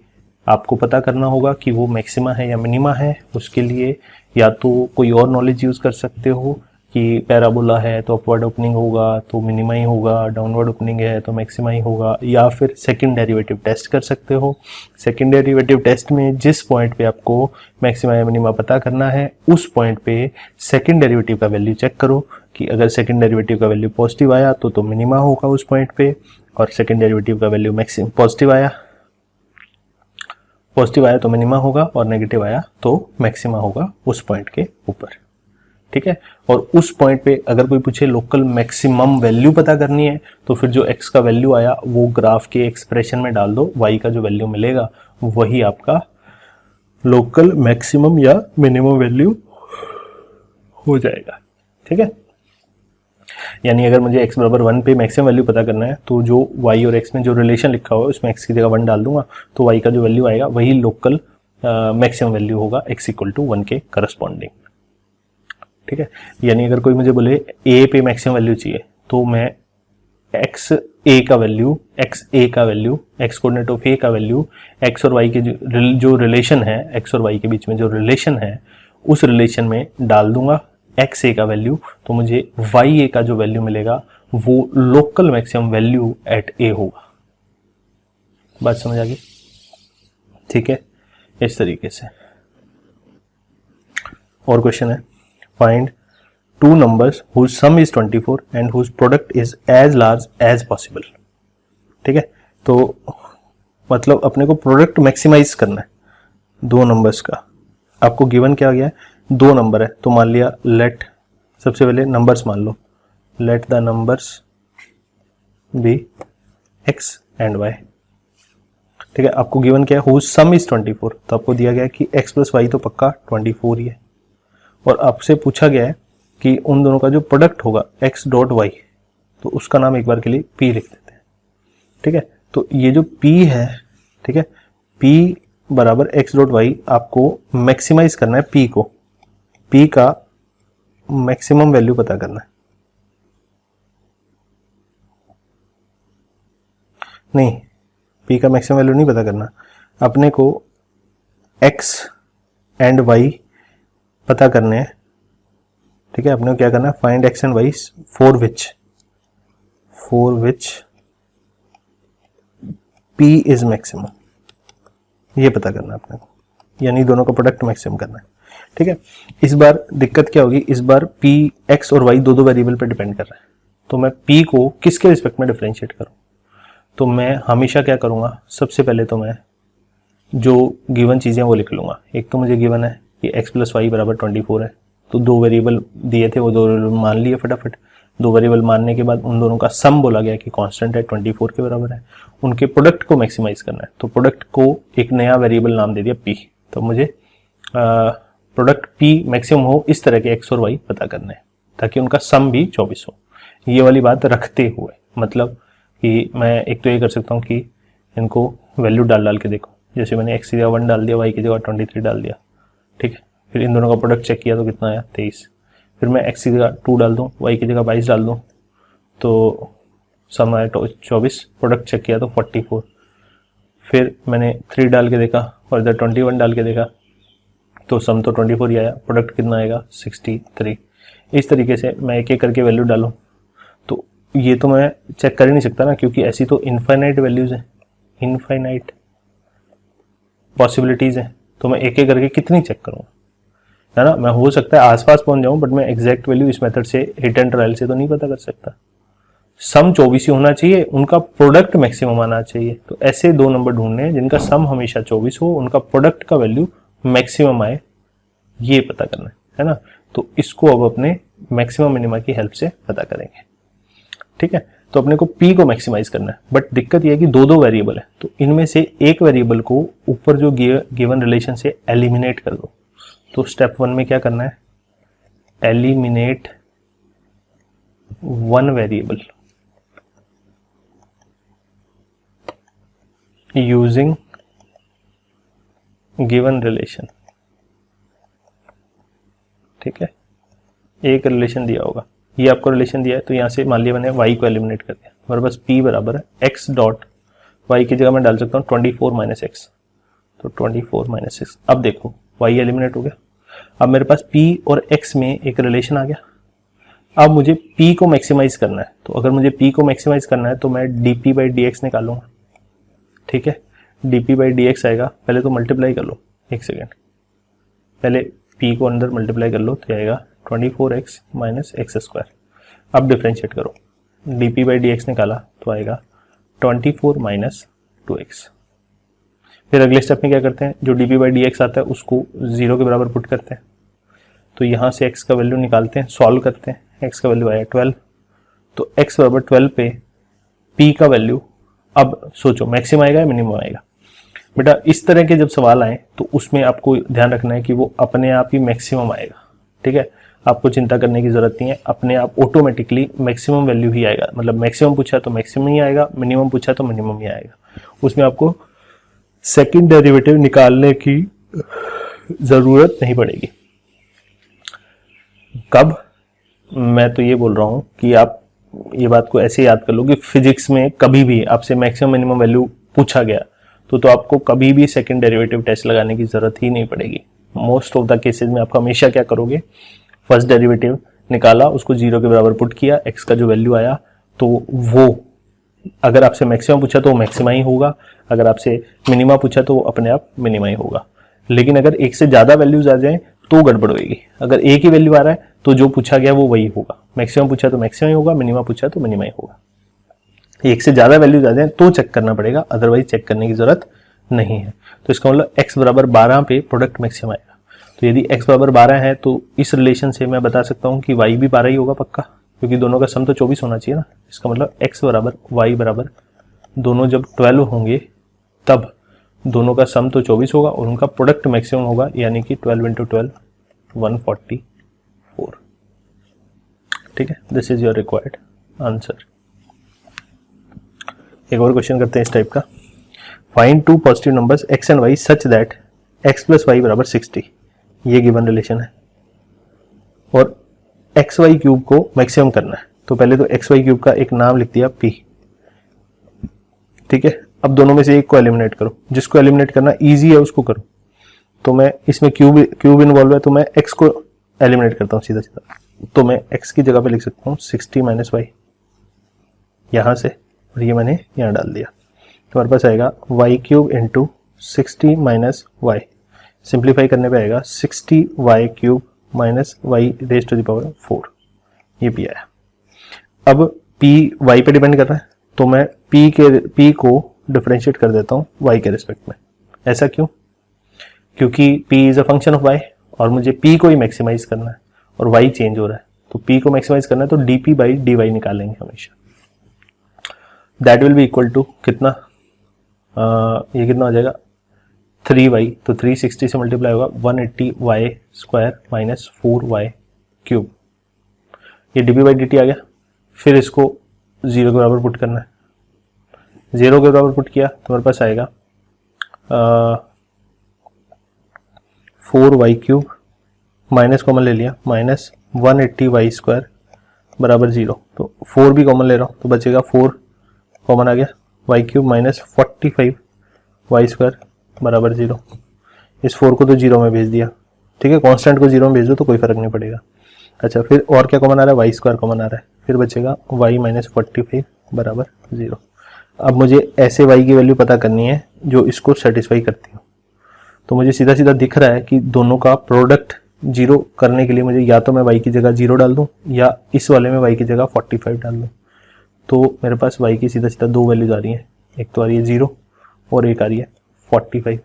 आपको पता करना होगा कि वो मैक्सिमा है या मिनिमा है। उसके लिए या तो कोई और नॉलेज यूज कर सकते हो कि पैराबोला है तो अपवर्ड ओपनिंग होगा तो मिनिमा ही होगा, डाउनवर्ड ओपनिंग है तो मैक्सिमा ही होगा, या फिर सेकंड डेरिवेटिव टेस्ट कर सकते हो। सेकंड डेरिवेटिव टेस्ट में जिस पॉइंट पे आपको मैक्सिमा या मिनिमा पता करना है उस पॉइंट पे सेकंड डेरिवेटिव का वैल्यू चेक करो कि अगर सेकंड डेरिवेटिव का वैल्यू पॉजिटिव आया तो मिनिमा होगा उस पॉइंट पे, और सेकंड डेरिवेटिव का वैल्यू मैक्सिमम पॉजिटिव आया तो मिनिमा होगा, और नेगेटिव आया तो मैक्सिमा होगा उस पॉइंट के ऊपर, ठीक है। और उस पॉइंट पे अगर कोई पूछे लोकल मैक्सिमम वैल्यू पता करनी है तो फिर जो एक्स का वैल्यू आया वो ग्राफ के एक्सप्रेशन में डाल दो, वाई का जो वैल्यू मिलेगा वही आपका लोकल मैक्सिमम या मिनिमम वैल्यू हो जाएगा, ठीक है। यानी अगर मुझे x बराबर 1 पे मैक्सिमम वैल्यू पता करना है तो जो y और x में जो रिलेशन लिखा हुआ है उसमें x की जगह 1 डाल दूंगा तो y का जो वैल्यू आएगा वही लोकल मैक्सिमम वैल्यू होगा x इक्वल टू 1 के करस्पॉन्डिंग, ठीक है। यानी अगर कोई मुझे बोले a पे मैक्सिमम वैल्यू चाहिए तो मैं x a का value, x coordinate of a का वैल्यू x और y के जो रिलेशन है, x और y के बीच में जो रिलेशन है उस रिलेशन में डाल दूंगा एक्स ए का वैल्यू, तो मुझे वाई ए का जो वैल्यू मिलेगा वो लोकल मैक्सिमम वैल्यू एट ए होगा। बात समझ आ गई? ठीक है, इस तरीके से। और क्वेश्चन है, find two numbers whose sum is 24 and whose product is as large as possible. ठीक है, तो मतलब अपने को प्रोडक्ट मैक्सिमाइज करना है दो नंबर्स का। आपको गिवन क्या गया है, दो नंबर है, तो मान लिया लेट, सबसे पहले नंबर्स मान लो, let the numbers be X and Y. ठीक है, आपको गिवन क्या है, हुज सम इज 24, तो आपको दिया गया है कि एक्स प्लस वाई तो पक्का 24 ही है, और आपसे पूछा गया है कि उन दोनों का जो प्रोडक्ट होगा एक्स डॉट वाई, तो उसका नाम एक बार के लिए P लिख देते हैं, ठीक है। तो ये जो P है, ठीक है, P बराबर x डॉट वाई, आपको मैक्सिमाइज करना है P को, P का मैक्सिमम वैल्यू पता करना है। नहीं, P का मैक्सिमम वैल्यू नहीं पता करना, अपने को x एंड y पता करने हैं, ठीक है। अपने को क्या करना है, find x and y for which P is maximum, ये पता करना है अपने को, यानी दोनों का प्रोडक्ट मैक्सिमम करना है, ठीक है। इस बार दिक्कत क्या होगी, इस बार P x और y दो वेरिएबल पे डिपेंड कर रहा है, तो मैं P को किसके रिस्पेक्ट में डिफरेंशिएट करूं, तो मैं हमेशा क्या करूंगा, सबसे पहले तो मैं जो गिवन चीजें वो लिख लूंगा। एक तो मुझे गिवन है कि x प्लस वाई बराबर 24 है, तो दो वेरिएबल दिए थे, वो दो वेरिएबल मान लिए फटाफट। दो वेरिएबल मानने के बाद उन दोनों का सम बोला गया कि कांस्टेंट है, 24 के बराबर है। उनके प्रोडक्ट को मैक्सिमाइज करना है, तो प्रोडक्ट को एक नया वेरिएबल नाम दे दिया p। तो मुझे प्रोडक्ट p मैक्सिमम हो इस तरह के x और y पता करने हैं, ताकि उनका सम भी 24 हो। ये वाली बात रखते हुए, मतलब कि मैं एक तो ये कर सकता हूँ कि इनको वैल्यू डाल के देखो, जैसे मैंने x की जगह 1 डाल दिया, y की जगह 23 डाल दिया, ठीक है। फिर इन दोनों का प्रोडक्ट चेक किया तो कितना आया, 23। फिर मैं x की जगह 2 डाल दूँ, y की जगह 22 डाल दूँ, तो सम आया 24, प्रोडक्ट चेक किया तो 44। फिर मैंने 3 डाल के देखा और इधर 21 डाल के देखा, तो सम तो 24 ही आया, प्रोडक्ट कितना आएगा, 63। इस तरीके से मैं एक एक करके वैल्यू डालूँ, तो ये तो मैं चेक कर ही नहीं सकता ना, क्योंकि ऐसी तो इनफाइनाइट वैल्यूज हैं, इनफाइनाइट पॉसिबिलिटीज हैं, तो मैं एक एक करके कितनी चेक करूँगा, है ना। मैं हो सकता है आसपास पहुंच जाऊं, बट मैं एग्जैक्ट वैल्यू इस मेथड से, हिट एंड ट्रायल से तो नहीं पता कर सकता। सम 24 ही होना चाहिए, उनका प्रोडक्ट मैक्सिमम आना चाहिए। तो ऐसे दो नंबर ढूंढने हैं जिनका सम हमेशा 24 हो, उनका प्रोडक्ट का वैल्यू मैक्सिमम आए, ये पता करना है ना। तो इसको अब अपने मैक्सिमम मिनिमा की हेल्प से पता करेंगे, ठीक है। तो अपने को P को मैक्सिमाइज करना है, बट दिक्कत यह है कि दो वेरिएबल है, तो इनमें से एक वेरिएबल को ऊपर जो गिवन रिलेशन से एलिमिनेट कर दो। तो स्टेप 1 में क्या करना है, eliminate one variable using given relation, ठीक है। एक रिलेशन दिया होगा, ये आपको रिलेशन दिया है, तो यहां से मान लिया मैंने y को एलिमिनेट कर दिया, हमारे पास P बराबर है x डॉट y की जगह मैं डाल सकता हूँ 24 माइनस एक्स, तो 24 माइनस एक्स। अब देखो y एलिमिनेट हो गया, अब मेरे पास P और x में एक रिलेशन आ गया। अब मुझे P को मैक्सिमाइज करना है, तो अगर मुझे P को मैक्सिमाइज करना है तो मैं dp बाई dx निकालूंगा, ठीक है। dp बाई dx आएगा, पहले तो मल्टीप्लाई कर लो, एक सेकेंड, पहले P को अंदर मल्टीप्लाई कर लो, तो आएगा 24x माइनस एक्स स्क्वायर। अब डिफ्रेंशिएट करो, dp बाई dx निकाला तो आएगा 24 माइनस 2x। फिर अगले स्टेप में क्या करते हैं, जो dp बाई dx आता है उसको 0 के बराबर पुट करते हैं, तो यहाँ से x का वैल्यू निकालते हैं, सॉल्व करते हैं, x का वैल्यू आया 12, तो x बराबर 12 पे p का वैल्यू, अब सोचो मैक्सिमम आएगा या मिनिमम आएगा। बेटा इस तरह के जब सवाल आए तो उसमें आपको ध्यान रखना है कि वो अपने आप ही मैक्सिमम आएगा, ठीक है। आपको चिंता करने की जरूरत नहीं है, अपने आप ऑटोमेटिकली मैक्सिमम वैल्यू ही आएगा, मतलब मैक्सिमम पूछा तो मैक्सिमम ही आएगा, मिनिमम पूछा तो मिनिमम ही आएगा। उसमें आपको सेकंड डेरिवेटिव निकालने की जरूरत नहीं पड़ेगी। कब, मैं तो ये बोल रहा हूं कि आप ये बात को ऐसे याद कर लो कि फिजिक्स में कभी भी आपसे मैक्सिमम मिनिमम वैल्यू पूछा गया तो आपको कभी भी सेकंड डेरिवेटिव टेस्ट लगाने की जरूरत ही नहीं पड़ेगी। मोस्ट ऑफ द केसेस में आप हमेशा क्या करोगे, फर्स्ट डेरिवेटिव निकाला, उसको 0 के बराबर पुट किया, x का जो वैल्यू आया तो वो अगर आपसे मैक्सिमम पूछा तो वो मैक्सिमा ही होगा, अगर आपसे मिनिमा पूछा तो वो अपने आप मिनिमा ही होगा। लेकिन अगर एक से ज्यादा वैल्यूज आ जाए तो गड़बड़ होगी। अगर एक ही वैल्यू आ रहा है तो जो पूछा गया वो वही होगा, मैक्सिमम पूछा तो मैक्सिमम ही होगा, मिनिमा पूछा तो मिनिमा ही होगा। एक से ज्यादा वैल्यूज आ जाए तो चेक करना पड़ेगा, अदरवाइज चेक करने की जरूरत नहीं है। तो इसका मतलब x बराबर 12 पे प्रोडक्ट मैक्सिमम आएगा। तो यदि x बराबर 12 है तो इस रिलेशन से मैं बता सकता हूं कि y भी 12 ही होगा पक्का, क्योंकि दोनों का सम तो 24 होना चाहिए ना। इसका मतलब x बराबर y बराबर दोनों जब 12 होंगे तब दोनों का सम तो 24 होगा और उनका प्रोडक्ट मैक्सिमम होगा, यानी कि 12 × 12 144। ठीक है, this is your required answer. एक और क्वेश्चन करते हैं इस टाइप का। Find two positive numbers x and y such that x plus y बराबर 60। ये गिवन रिलेशन है और एक्स वाई क्यूब को मैक्सिमम करना है। तो पहले तो एक्स वाई क्यूब का एक नाम लिख दिया p, ठीक है। अब दोनों में से एक को एलिमिनेट करो, जिसको एलिमिनेट करना इजी है उसको करो। तो मैं इसमें क्यूब इन्वॉल्व है तो मैं x को एलिमिनेट करता हूँ सीधा सीधा। तो मैं x की जगह पे लिख सकता हूँ 60 माइनस वाई यहाँ से, और ये मैंने यहाँ डाल दिया। तो हमारे पास आएगा y cube into 60 minus y. Simplify करने पे आएगा 60 y cube minus y raise to the power 4। ये भी आया। अब p y पे डिपेंड कर रहा है तो मैं p को डिफरेंशिएट कर देता हूँ y के रिस्पेक्ट में। ऐसा क्यों? क्योंकि p is a function of y और मुझे p को ही मैक्सिमाइज करना है और y चेंज हो रहा है। तो p को मैक्सिमाइज करना है तो dp बाई dy निकालेंगे हमेशा। That will be equal to कितना, ये कितना हो जाएगा 3y। तो 360 से मल्टीप्लाई होगा 180y square minus 4y cube. ये dp बाई dt आ गया। फिर इसको 0 के बराबर पुट करना है। 0 के बराबर पुट किया तो हमारे पास आएगा 4y क्यूब, माइनस कॉमन ले लिया, माइनस 180y स्क्वायर बराबर 0। तो 4 भी कॉमन ले रहा हूँ तो बचेगा 4 कॉमन आ गया, y cube minus 45y square बराबर 0। इस 4 को तो 0 में भेज दिया, ठीक है। कांस्टेंट को 0 में भेज दो तो कोई फर्क नहीं पड़ेगा। अच्छा, फिर और क्या कॉमन आ रहा है, y स्क्वायर कॉमन आ रहा है। फिर बचेगा y माइनस 45 बराबर 0। अब मुझे ऐसे y की वैल्यू पता करनी है जो इसको सेटिस्फाई करती हो। तो मुझे सीधा सीधा दिख रहा है कि दोनों का प्रोडक्ट 0 करने के लिए मुझे या तो मैं y की जगह 0 डाल दूं या इस वाले में y की जगह 45 डाल दूं। तो मेरे पास y की सीधा सीधा दो वैल्यूज आ रही हैं, एक तो आ रही है 0 और एक आ रही है 45।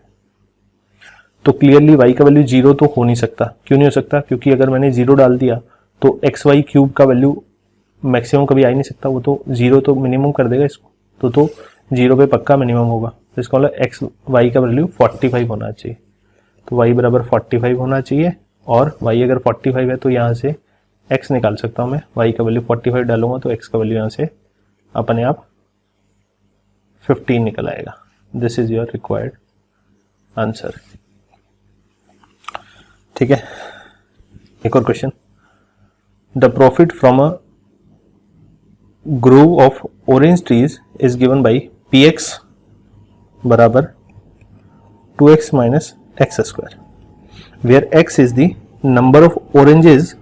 तो क्लियरली y का वैल्यू 0 तो हो नहीं सकता। क्यों नहीं हो सकता? क्योंकि अगर मैंने 0 डाल दिया तो एक्स वाई क्यूब का वैल्यू मैक्सिमम कभी आ ही नहीं सकता। वो तो 0 तो मिनिमम कर देगा इसको, तो 0 पे पक्का मिनिमम होगा। तो इसका मतलब एक्स वाई का वैल्यू 45 होना चाहिए। तो y बराबर 45 होना चाहिए और y अगर 45 है तो यहाँ से x निकाल सकता हूँ मैं। y का वैल्यू 45 डालूंगा तो x का वैल्यू यहाँ से अपने आप 15 निकल आएगा। This is your required answer, ठीक है। एक और question. The profit from a grove of orange trees is given by px बराबर 2x minus x square, where x is the number of oranges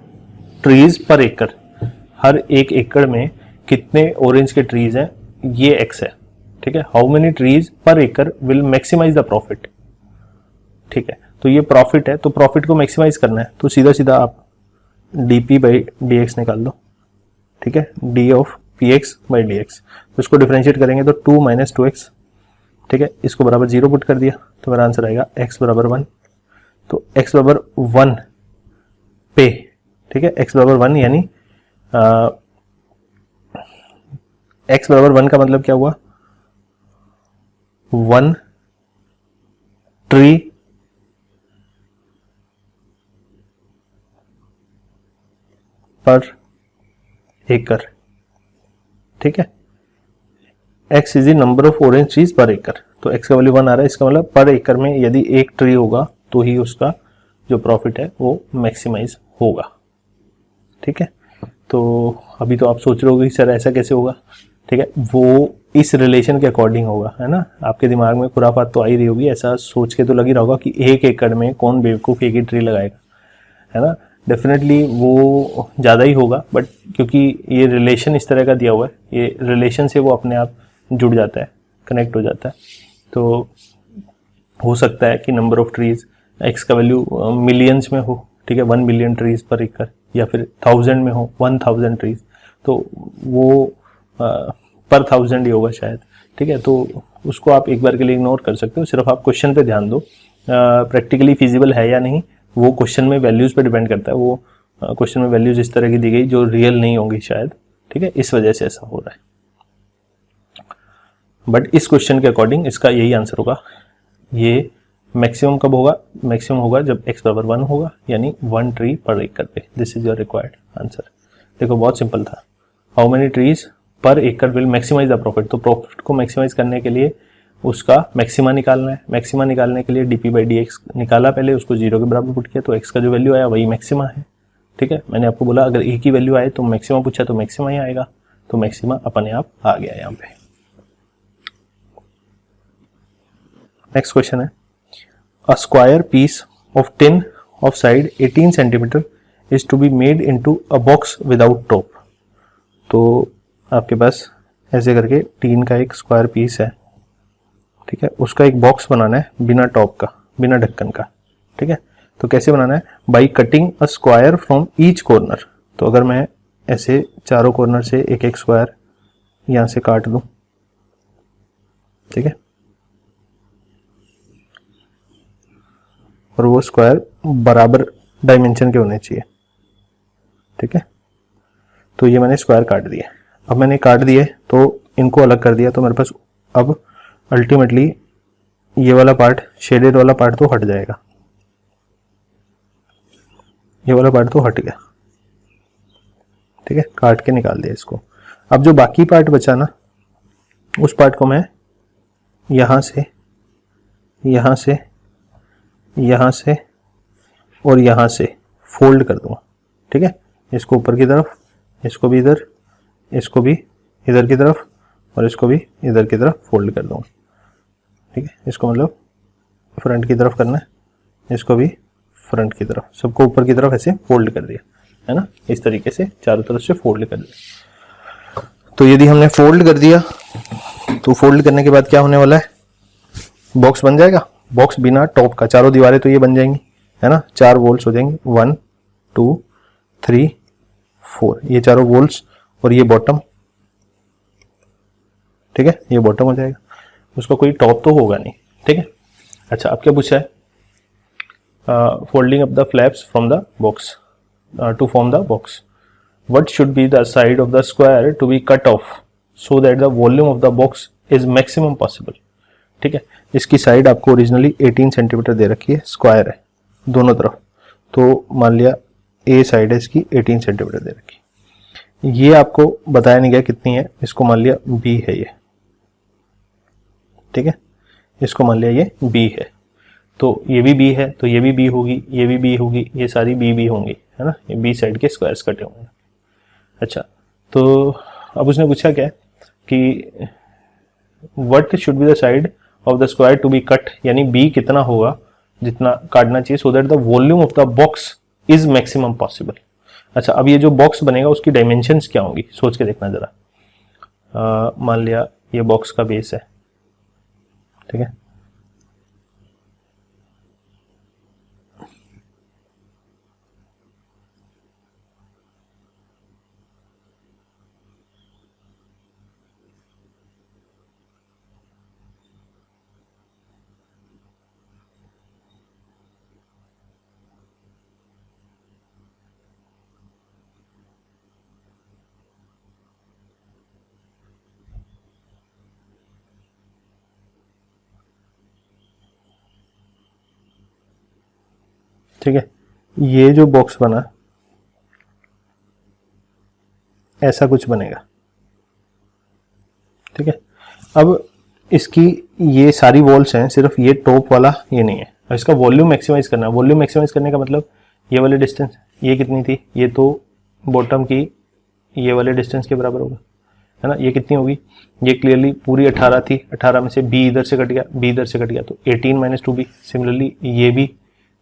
trees per acre. हर एक एकड़ में कितने orange के ट्रीज हैं ये x है, ठीक है। हाउ मेनी ट्रीज पर एकड़ विल मैक्सिमाइज द प्रॉफिट, ठीक है। तो ये प्रॉफिट है, तो प्रॉफिट को मैक्सिमाइज करना है तो सीधा सीधा आप dp बाई dx निकाल दो, ठीक है। d of px by dx, तो इसको डिफरेंशिएट करेंगे तो 2 माइनस 2x, ठीक है। इसको बराबर 0 पुट कर दिया तो मेरा आंसर आएगा x बराबर 1। तो x बराबर 1 पे, ठीक है, x बराबर 1 यानी x बराबर 1 का मतलब क्या हुआ, 1 ट्री पर एकड़, ठीक है। x is the number of orange trees per एकड़, तो x का वैल्यू 1 आ रहा है। इसका मतलब पर एकड़ में यदि एक ट्री होगा तो ही उसका जो प्रॉफिट है वो मैक्सिमाइज होगा, ठीक है। तो अभी तो आप सोच रहे हो कि सर ऐसा कैसे होगा, ठीक है। वो इस रिलेशन के अकॉर्डिंग होगा, है ना। आपके दिमाग में खुराफात तो आ ही रही होगी, ऐसा सोच के तो लग ही रहा होगा कि एक एकड़ में कौन बेवकूफ़ एक ही ट्री लगाएगा, है ना। डेफिनेटली वो ज़्यादा ही होगा, बट क्योंकि ये रिलेशन इस तरह का दिया हुआ है, ये रिलेशन से वो अपने आप जुड़ जाता है, कनेक्ट हो जाता है। तो हो सकता है कि नंबर ऑफ ट्रीज एक्स का वैल्यू मिलियंस में हो, ठीक है, 1 मिलियन ट्रीज पर एकड़, या फिर 1000 में हो 1000 ट्रीज, तो वो पर 1000 ही होगा शायद, ठीक है। तो उसको आप एक बार के लिए इग्नोर कर सकते हो, सिर्फ आप क्वेश्चन पे ध्यान दो। प्रैक्टिकली फिजिबल है या नहीं वो क्वेश्चन में वैल्यूज पे डिपेंड करता है। वो क्वेश्चन में वैल्यूज इस तरह की दी गई जो रियल नहीं होंगी शायद, ठीक है, इस वजह से ऐसा हो रहा है। बट इस क्वेश्चन के अकॉर्डिंग इसका यही आंसर होगा। ये मैक्सिमम कब होगा, मैक्सिमम होगा जब x बराबर 1 होगा, यानी 1 ट्री पर एकड़ पे। This is your required answer. देखो बहुत सिंपल था। हाउ मेनी ट्रीज पर एकड़ विल मैक्सिमाइज द प्रॉफिट। तो प्रॉफिट को मैक्सिमाइज करने के लिए उसका मैक्सिमा निकालना है। मैक्सिमा निकालने के लिए dp बाई dx निकाला पहले, उसको 0 के बराबर पुट किया, तो x का जो वैल्यू आया वही मैक्सिमा है। ठीक है, मैंने आपको बोला अगर a की वैल्यू आए तो मैक्सिमा पूछा तो मैक्सिमा ही आएगा, तो मैक्सिमा अपने आप आ गया यहाँ पे। नेक्स्ट क्वेश्चन है, a square piece of tin of side 18 centimetre is to be made into a box without top. तो आपके पास ऐसे करके टीन का एक स्क्वायर पीस है, ठीक है, उसका एक बॉक्स बनाना है बिना टॉप का, बिना ढक्कन का। ठीक है, तो कैसे बनाना है, by cutting a square from each corner. तो अगर मैं ऐसे चारों कॉर्नर से एक एक स्क्वायर यहां से काट दूं, ठीक है, और वो स्क्वायर बराबर डायमेंशन के होने चाहिए। ठीक है, तो ये मैंने स्क्वायर काट दिए। अब मैंने काट दिए तो इनको अलग कर दिया, तो मेरे पास अब अल्टीमेटली ये वाला पार्ट, शेडेड वाला पार्ट तो हट जाएगा, ये वाला पार्ट तो हट गया। ठीक है, काट के निकाल दिया इसको। अब जो बाकी पार्ट बचा ना, उस पार्ट को मैं यहां से, यहां से, यहां से और यहां से फोल्ड कर दूंगा। ठीक है, इसको ऊपर की तरफ, इसको भी इधर, इसको भी इधर की तरफ और इसको भी इधर की तरफ फोल्ड कर दूंगा। ठीक है, इसको मतलब फ्रंट की तरफ करना है, इसको भी फ्रंट की तरफ, सबको ऊपर की तरफ ऐसे फोल्ड कर दिया है ना, इस तरीके से चारों तरफ से फोल्ड कर दिया। तो यदि हमने फोल्ड कर दिया तो फोल्ड करने के बाद क्या होने वाला है, बॉक्स बन जाएगा। बॉक्स बिना टॉप का, चारों दीवारें तो ये बन जाएंगी है ना, 4 वॉल्स हो जाएंगे, 1 2 3 4, ये चारों वॉल्स और ये बॉटम। ठीक है, ये बॉटम हो जाएगा, उसका कोई टॉप तो होगा नहीं। ठीक है, अच्छा अब क्या पूछा है, folding up the flaps from the box to form the box, what should be the side of the square to be cut off so that the volume of the box is maximum possible. ठीक है, इसकी side आपको originally 18 centimetre दे रखी है, square है दोनों तरफ, तो मान लिया ए साइड है इसकी 18 सेंटीमीटर दे रखी है। ये आपको बताया नहीं गया कितनी है, इसको मान लिया बी है ये। ठीक है, इसको मान लिया ये बी है, तो ये भी बी है, तो ये भी बी होगी, ये भी बी होगी, ये सारी बी होंगी है ना, ये बी साइड के स्क्वायर्स कटे होंगे। अच्छा, तो अब उसने पूछा क्या कि what should be the side of the square to be cut, यानी बी कितना होगा जितना काटना चाहिए, so that the volume of the box is maximum possible. अच्छा, अब ये जो बॉक्स बनेगा उसकी डायमेंशंस क्या होंगी, सोच के देखना जरा। मान लिया ये बॉक्स का बेस है, ठीक है, ठीक है, ये जो बॉक्स बना ऐसा कुछ बनेगा। ठीक है, अब इसकी ये सारी वॉल्स हैं, सिर्फ ये टॉप वाला ये नहीं है, और इसका वॉल्यूम मैक्सिमाइज करना है। वॉल्यूम मैक्सिमाइज करने का मतलब ये वाले डिस्टेंस, ये कितनी थी, ये तो बॉटम की ये वाले डिस्टेंस के बराबर होगा है ना, ये कितनी होगी, ये क्लियरली पूरी 18 थी, 18 में से बी इधर से कट गया, बी इधर से कट गया, तो 18 माइनस 2b। सिमिलरली ये भी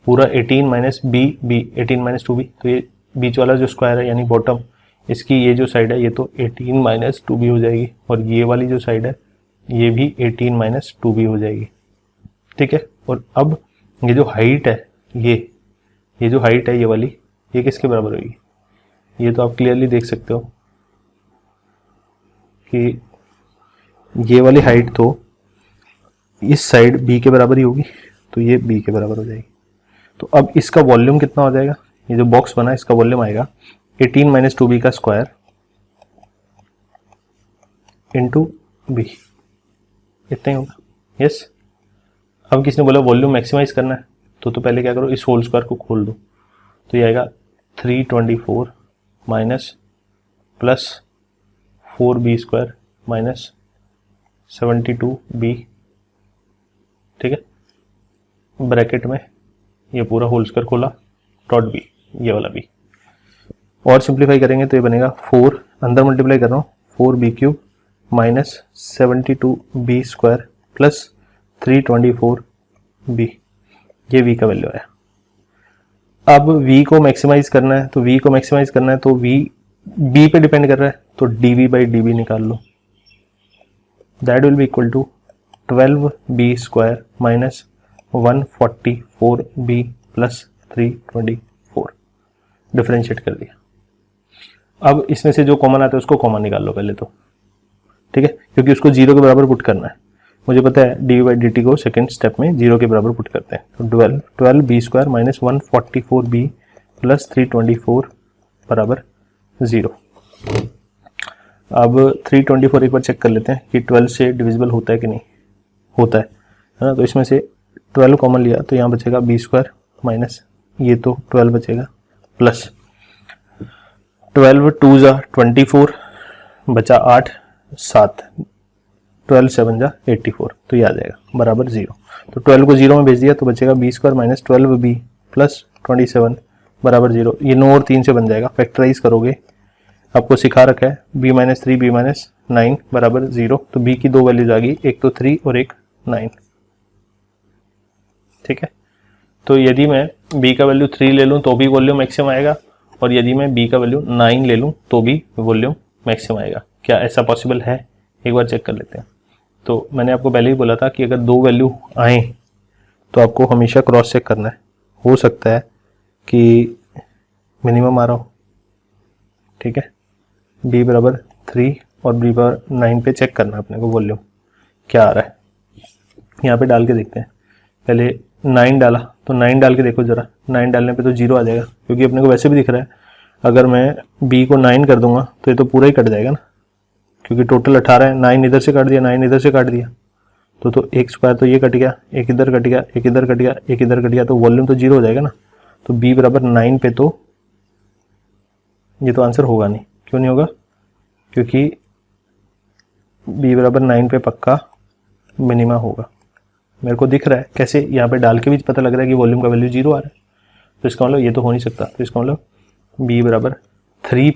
पूरा 18 minus B, B 18 minus 2b, तो ये बीच वाला जो स्क्वायर है यानी बॉटम, इसकी ये जो साइड है ये तो 18 माइनस 2b हो जाएगी, और ये वाली जो साइड है ये भी 18 माइनस 2b हो जाएगी। ठीक है, और अब ये जो हाइट है, ये जो हाइट है ये वाली, ये किसके बराबर होगी, ये तो आप क्लियरली देख सकते हो कि ये वाली हाइट तो इस साइड b के बराबर ही होगी, तो ये b के बराबर हो जाएगी। तो अब इसका वॉल्यूम कितना हो जाएगा, ये जो बॉक्स बना है इसका वॉल्यूम आएगा 18 माइनस 2b का स्क्वायर इंटू b, इतना ही होगा। यस, अब किसने बोला वॉल्यूम मैक्सिमाइज करना है, तो पहले क्या करो, इस होल स्क्वायर को खोल दो, तो ये आएगा 324 minus plus 4b² minus 72b, ठीक है, ब्रैकेट में ये पूरा होल स्क्वायर खोला डॉट बी, ये वाला बी, और सिंप्लीफाई करेंगे तो ये बनेगा 4, अंदर मल्टीप्लाई कर रहा हूँ, 4b³ minus 72b² plus 324b, ये v का वैल्यू है। अब v को मैक्सिमाइज करना है, तो v को मैक्सिमाइज करना है तो v b पे डिपेंड कर रहा है, तो dv/db निकाल लो, that will be equal to 12b² minus 144b plus 324, differentiate कर दिया। अब इसमें से जो कॉमन आता है उसको कॉमन निकाल लो पहले तो, ठीक है, क्योंकि उसको 0 के बराबर पुट करना है। मुझे पता है dv/dt को सेकेंड स्टेप में 0 के बराबर पुट करते हैं, तो 12b² माइनस 144b प्लस 324 बराबर 0। अब 324 एक बार चेक कर लेते हैं कि 12 से डिविजिबल होता है कि नहीं, होता है ना, तो इसमें से 12 कॉमन लिया तो यहाँ बचेगा b² माइनस ये तो 12 बचेगा प्लस 12 2 जा 24 बचा 8 7 12 7 जा 84, तो ये आ जाएगा बराबर 0। तो 12 को 0 में भेज दिया तो बचेगा b² माइनस 12b प्लस 27 बराबर 0। ये 9 और 3 से बन जाएगा, फैक्टराइज करोगे, आपको सिखा रखा है b-3 b-9 बराबर 0, तो b की दो वैल्यूज आ गई, एक तो 3 और एक 9, ठीक है। तो यदि मैं b का वैल्यू 3 ले लूँ तो भी वॉल्यूम मैक्सिमम आएगा, और यदि मैं b का वैल्यू 9 ले लूँ तो भी वॉल्यूम मैक्सिमम आएगा। क्या ऐसा पॉसिबल है? एक बार चेक कर लेते हैं। तो मैंने आपको पहले ही बोला था कि अगर दो वैल्यू आए तो आपको हमेशा क्रॉस चेक करना है, हो सकता है कि मिनिमम आ रहा हो, ठीक है। b बराबर 3 और b बराबर 9 पे चेक करना है अपने को वॉल्यूम क्या आ रहा है, यहाँ पे डाल के देखते हैं। पहले 9 डाला तो 9 डाल के देखो जरा, 9 डालने पे तो 0 आ जाएगा, क्योंकि अपने को वैसे भी दिख रहा है अगर मैं b को 9 कर दूंगा तो ये तो पूरा ही कट जाएगा ना, क्योंकि टोटल 18 है, 9 इधर से काट दिया, 9 इधर से काट दिया, तो एक स्क्वायर तो ये कट गया, एक इधर कट गया, एक इधर कट गया, एक इधर कट गया, तो वॉल्यूम तो 0 हो जाएगा ना। तो b बराबर 9 पे तो ये तो आंसर होगा नहीं। क्यों नहीं होगा? क्योंकि b बराबर 9 पे पक्का मिनिमा होगा, मेरे को दिख रहा है। कैसे? यहाँ पे डाल के भी पता लग रहा है कि वॉल्यूम का वैल्यू 0 आ रहा है, तो इसका मतलब ये तो हो नहीं सकता। तो इसका मतलब b बराबर 3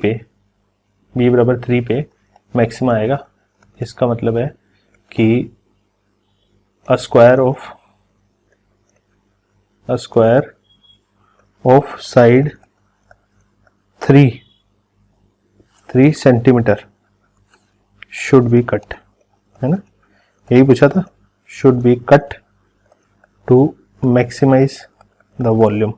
पे मैक्सिमा आएगा। इसका मतलब है कि a square of side 3 centimetre should be cut, है ना, यही पूछा था, should be cut to maximize the volume.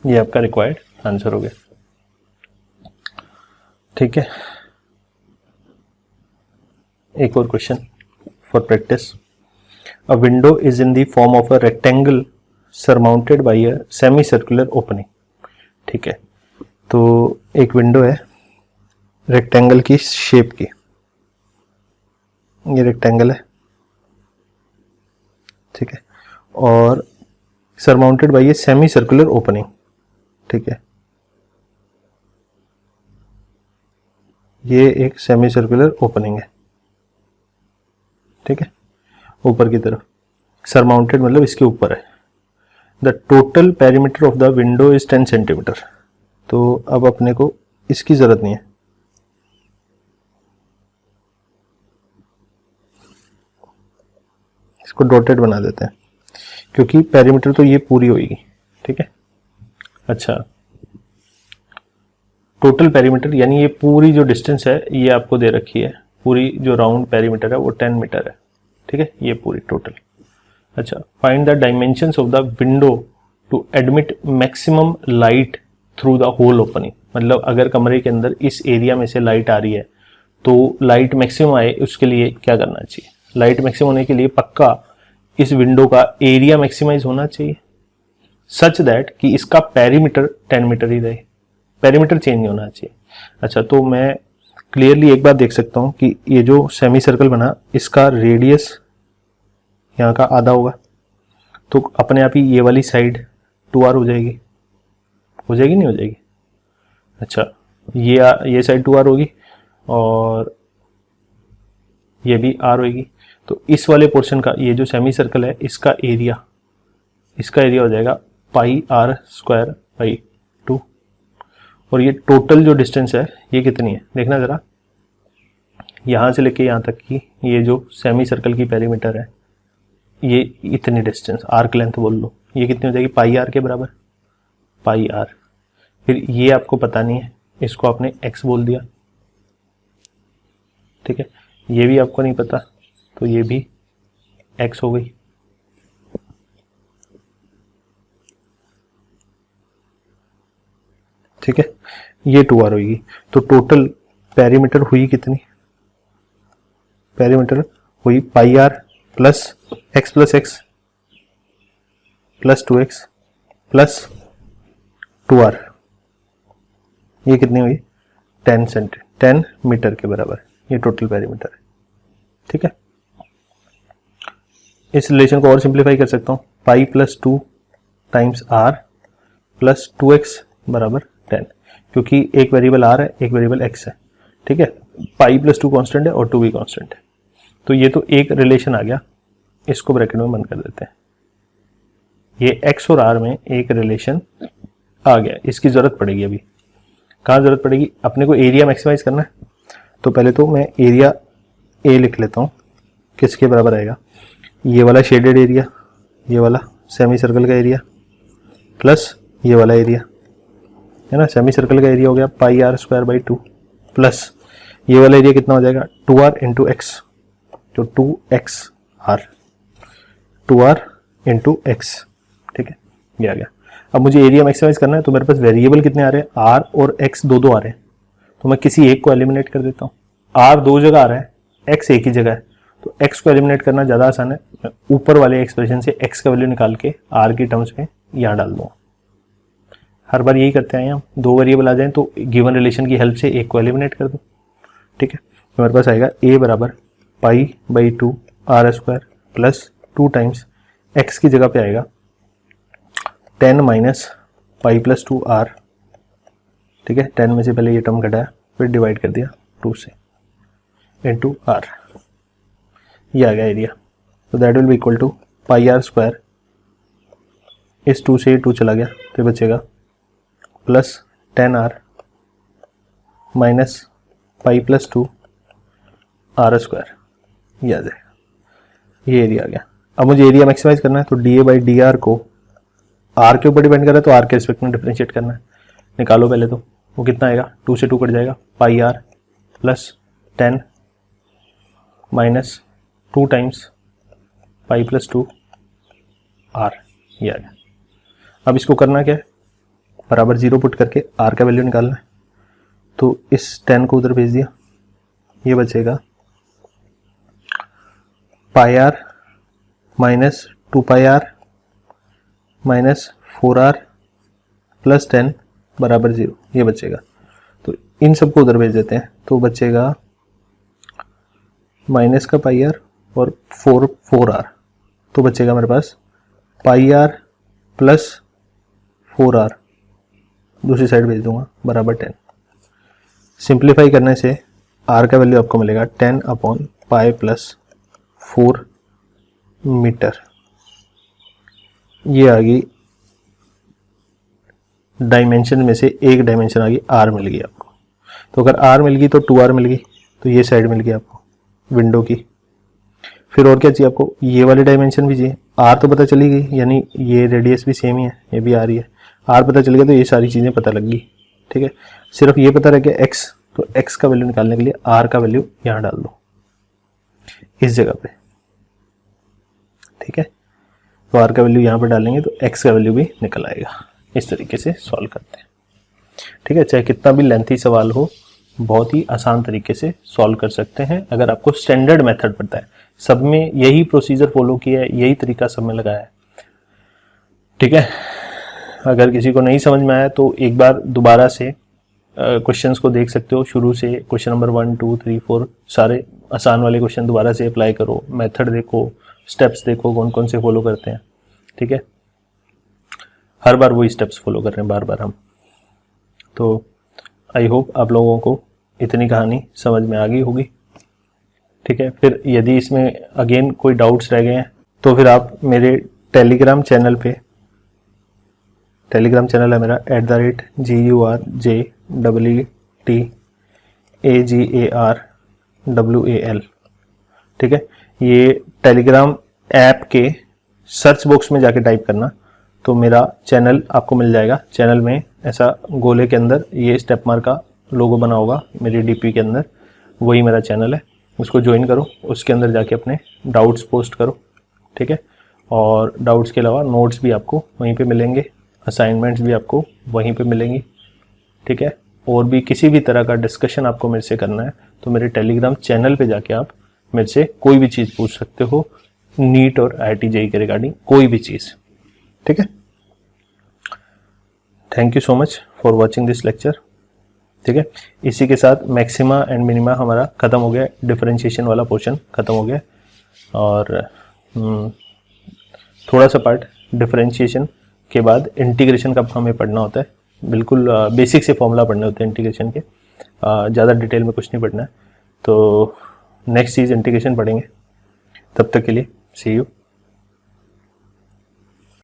ये आपका रिक्वायर्ड आंसर हो गया, ठीक है। एक और question for practice. A window is in the form of a rectangle surmounted bye a semi circular opening, ठीक है। तो एक विंडो है रेक्टेंगल की शेप की, ये रेक्टेंगल है, ठीक है, और surmounted bye a semi circular opening, ठीक है। ये एक सेमी सर्कुलर ओपनिंग है, ठीक है, ऊपर की तरफ। सरमाउंटेड मतलब इसके ऊपर है। The total perimeter of the window is 10 centimetre. तो अब अपने को इसकी जरूरत नहीं है, इसको डॉटेड बना देते हैं, क्योंकि पेरीमीटर तो ये पूरी होगी, ठीक है। अच्छा, टोटल पेरीमीटर यानी ये पूरी जो डिस्टेंस है ये आपको दे रखी है, पूरी जो राउंड पेरीमीटर है वो 10 मीटर है, ठीक है, ये पूरी टोटल। अच्छा, find the dimensions of the window to admit maximum light through the whole opening. मतलब अगर कमरे के अंदर इस एरिया में से लाइट आ रही है तो लाइट मैक्सिमम आए, उसके लिए क्या करना चाहिए? लाइट मैक्सिमम होने के लिए पक्का इस विंडो का एरिया मैक्सिमाइज होना चाहिए, सच दैट कि इसका पेरीमीटर 10 मीटर ही रहे, पेरीमीटर चेंज नहीं होना चाहिए। अच्छा, तो मैं क्लियरली एक बार देख सकता हूं कि ये जो सेमी सर्कल बना इसका रेडियस यहाँ का आधा होगा, तो अपने आप ही ये वाली साइड 2r हो जाएगी, नहीं हो जाएगी? अच्छा, ये साइड 2r होगी और ये भी r होगी। तो इस वाले पोर्शन का, ये जो सेमी सर्कल है, इसका एरिया हो जाएगा पाई r स्क्वायर बाई 2। और ये टोटल जो डिस्टेंस है ये कितनी है देखना ज़रा, यहाँ से लेके यहाँ तक की ये जो सेमी सर्कल की पेरीमीटर है, ये इतनी डिस्टेंस, आर्क लेंथ बोल लो, ये कितनी हो जाएगी? पाई r के बराबर, पाई r। फिर ये आपको पता नहीं है, इसको आपने x बोल दिया, ठीक है। ये भी आपको नहीं पता, तो ये भी x हो गई। ठीक है, ये 2r होगी। तो टोटल पेरीमीटर हुई कितनी? पेरीमीटर हुई पाई r plus x plus X plus 2x plus 2r। ये कितनी हुई? 10 मीटर के बराबर ये टोटल पेरीमीटर है। ठीक है, इस रिलेशन को और सिंप्लीफाई कर सकता हूँ, पाई plus 2 times r plus 2x बराबर 10, क्योंकि एक वेरिएबल r है, एक वेरिएबल x है। ठीक है, पाई प्लस 2 कॉन्स्टेंट है और 2 भी कॉन्स्टेंट है। तो ये तो एक रिलेशन आ गया, इसको ब्रैकेट में बंद कर देते हैं। ये x और r में एक रिलेशन आ गया, इसकी जरूरत पड़ेगी अभी। कहाँ जरूरत पड़ेगी? अपने को एरिया मैक्सिमाइज करना है, तो पहले तो मैं एरिया a लिख लेता हूँ, किसके बराबर आएगा? ये वाला शेडेड एरिया, ये वाला सेमी सर्कल का एरिया प्लस ये वाला एरिया है ना, सेमी सर्कल का एरिया हो गया पाई r स्क्वायर बाई 2 प्लस ये वाला एरिया कितना हो जाएगा? 2r इंटू एक्स, तो 2r इंटू x। ठीक है, ये आ गया। अब मुझे एरिया मैक्सिमाइज करना है, तो मेरे पास वेरिएबल कितने आ रहे हैं? r और x दो आ रहे हैं, तो मैं किसी एक को एलिमिनेट कर देता हूँ। r दो जगह आ रहा है, x एक ही जगह है, तो x को एलिमिनेट करना ज़्यादा आसान है। मैं ऊपर वाले एक्सप्रेशन से x का वैल्यू निकाल के r की टर्म्स में यहाँ डाल दूँगा। हर बार यही करते हैं हम, दो वेरिएबल आ जाएं तो गिवन रिलेशन की हेल्प से एक को एलिमिनेट कर दो। ठीक है, तो मेरे पास आएगा a बराबर pi by 2 r square plus 2 times x की जगह पे आएगा 10 माइनस पाई प्लस 2 r। ठीक है, 10 में से पहले ये टर्म घटाया, फिर डिवाइड कर दिया 2 से, इंटू r। ये आ गया एरिया। तो that will be equal to pi r square, इस 2 से 2 चला गया तो बचेगा plus 10r minus pi plus 2 r square. ये आ जाएगा, ये एरिया आ गया। अब मुझे एरिया मैक्सिमाइज करना है, तो D A by D R को r के ऊपर डिपेंड कर रहा है, तो r के रिस्पेक्ट में डिफरेंशिएट करना है। निकालो पहले, तो वो कितना आएगा? 2 से 2 कट जाएगा, पाई r प्लस 10 माइनस 2 टाइम्स पाई प्लस 2 r। ये आ गया। अब इसको करना क्या है? बराबर 0 पुट करके r का वैल्यू निकालना है, तो इस 10 को उधर भेज दिया, ये बचेगा पाई r माइनस 2 पाई r माइनस 4r प्लस 10 बराबर 0, ये बचेगा। तो इन सबको उधर भेज देते हैं, तो बचेगा माइनस का पाई r और 4r, तो बचेगा मेरे पास पाई r प्लस 4r, दूसरी साइड भेज दूंगा, बराबर 10। सिंप्लीफाई करने से r का वैल्यू आपको मिलेगा 10 अपॉन पाई प्लस 4 मीटर। ये आ गई डायमेंशन में से एक डायमेंशन आ गई, r मिल गई आपको। तो अगर r मिल गई तो 2r मिल गई, तो ये साइड मिल गई आपको विंडो की। फिर और क्या चाहिए आपको? ये वाले डायमेंशन भी चाहिए। r तो पता चली गई, यानी ये रेडियस भी सेम ही है, ये भी r ही है। r पता चल गया तो ये सारी चीज़ें पता लग गई। ठीक है, सिर्फ ये पता रह गया x, तो x का वैल्यू निकालने के लिए r का वैल्यू यहाँ डाल दो इस जगह पे। ठीक है, तो r का वैल्यू यहाँ पे डालेंगे तो x का वैल्यू भी निकल आएगा। इस तरीके से सॉल्व करते हैं। ठीक है, चाहे कितना भी लेंथी सवाल हो, बहुत ही आसान तरीके से सॉल्व कर सकते हैं अगर आपको स्टैंडर्ड मेथड पता है। सब में यही प्रोसीजर फॉलो किया है, यही तरीका सब में लगाया है। ठीक है, अगर किसी को नहीं समझ में आया तो एक बार दोबारा से क्वेश्चंस को देख सकते हो, शुरू से क्वेश्चन नंबर 1 2 3 4 सारे आसान वाले क्वेश्चन दोबारा से अप्लाई करो, मेथड देखो, स्टेप्स देखो कौन कौन से फॉलो करते हैं। ठीक है, हर बार वही स्टेप्स फॉलो कर रहे हैं बार बार हम। तो आई होप आप लोगों को इतनी कहानी समझ में आ गई होगी। ठीक है, फिर यदि इसमें अगेन कोई डाउट्स रह गए हैं तो फिर आप मेरे टेलीग्राम चैनल पे, टेलीग्राम चैनल है मेरा @GURJEETAGARWAL। ठीक है, ये टेलीग्राम ऐप के सर्च बॉक्स में जाके टाइप करना तो मेरा चैनल आपको मिल जाएगा। चैनल में ऐसा गोले के अंदर ये स्टेप मार का लोगो बना होगा मेरी डीपी के अंदर, वही मेरा चैनल है। उसको ज्वाइन करो, उसके अंदर जाके अपने डाउट्स पोस्ट करो। ठीक है, और डाउट्स के अलावा नोट्स भी आपको वहीं पे मिलेंगे, असाइनमेंट्स भी आपको वहीं पे मिलेंगी। ठीक है, और भी किसी भी तरह का डिस्कशन आपको मेरे से करना है तो मेरे टेलीग्राम चैनल पे जाके आप मेरे से कोई भी चीज़ पूछ सकते हो, नीट और IIT JEE के रिगार्डिंग कोई भी चीज़। ठीक है, thank you so much for watching this lecture. ठीक है, इसी के साथ मैक्सिमा एंड मिनिमा हमारा ख़त्म हो गया, डिफरेंशिएशन वाला पोर्शन ख़त्म हो गया। और थोड़ा सा पार्ट डिफरेंशिएशन के बाद इंटीग्रेशन का हमें पढ़ना होता है, बिल्कुल बेसिक से फॉर्मूला पढ़ने होते हैं इंटीग्रेशन के, ज़्यादा डिटेल में कुछ नहीं पढ़ना है। तो नेक्स्ट चीज़ इंटीग्रेशन पढ़ेंगे, तब तक के लिए सी यू।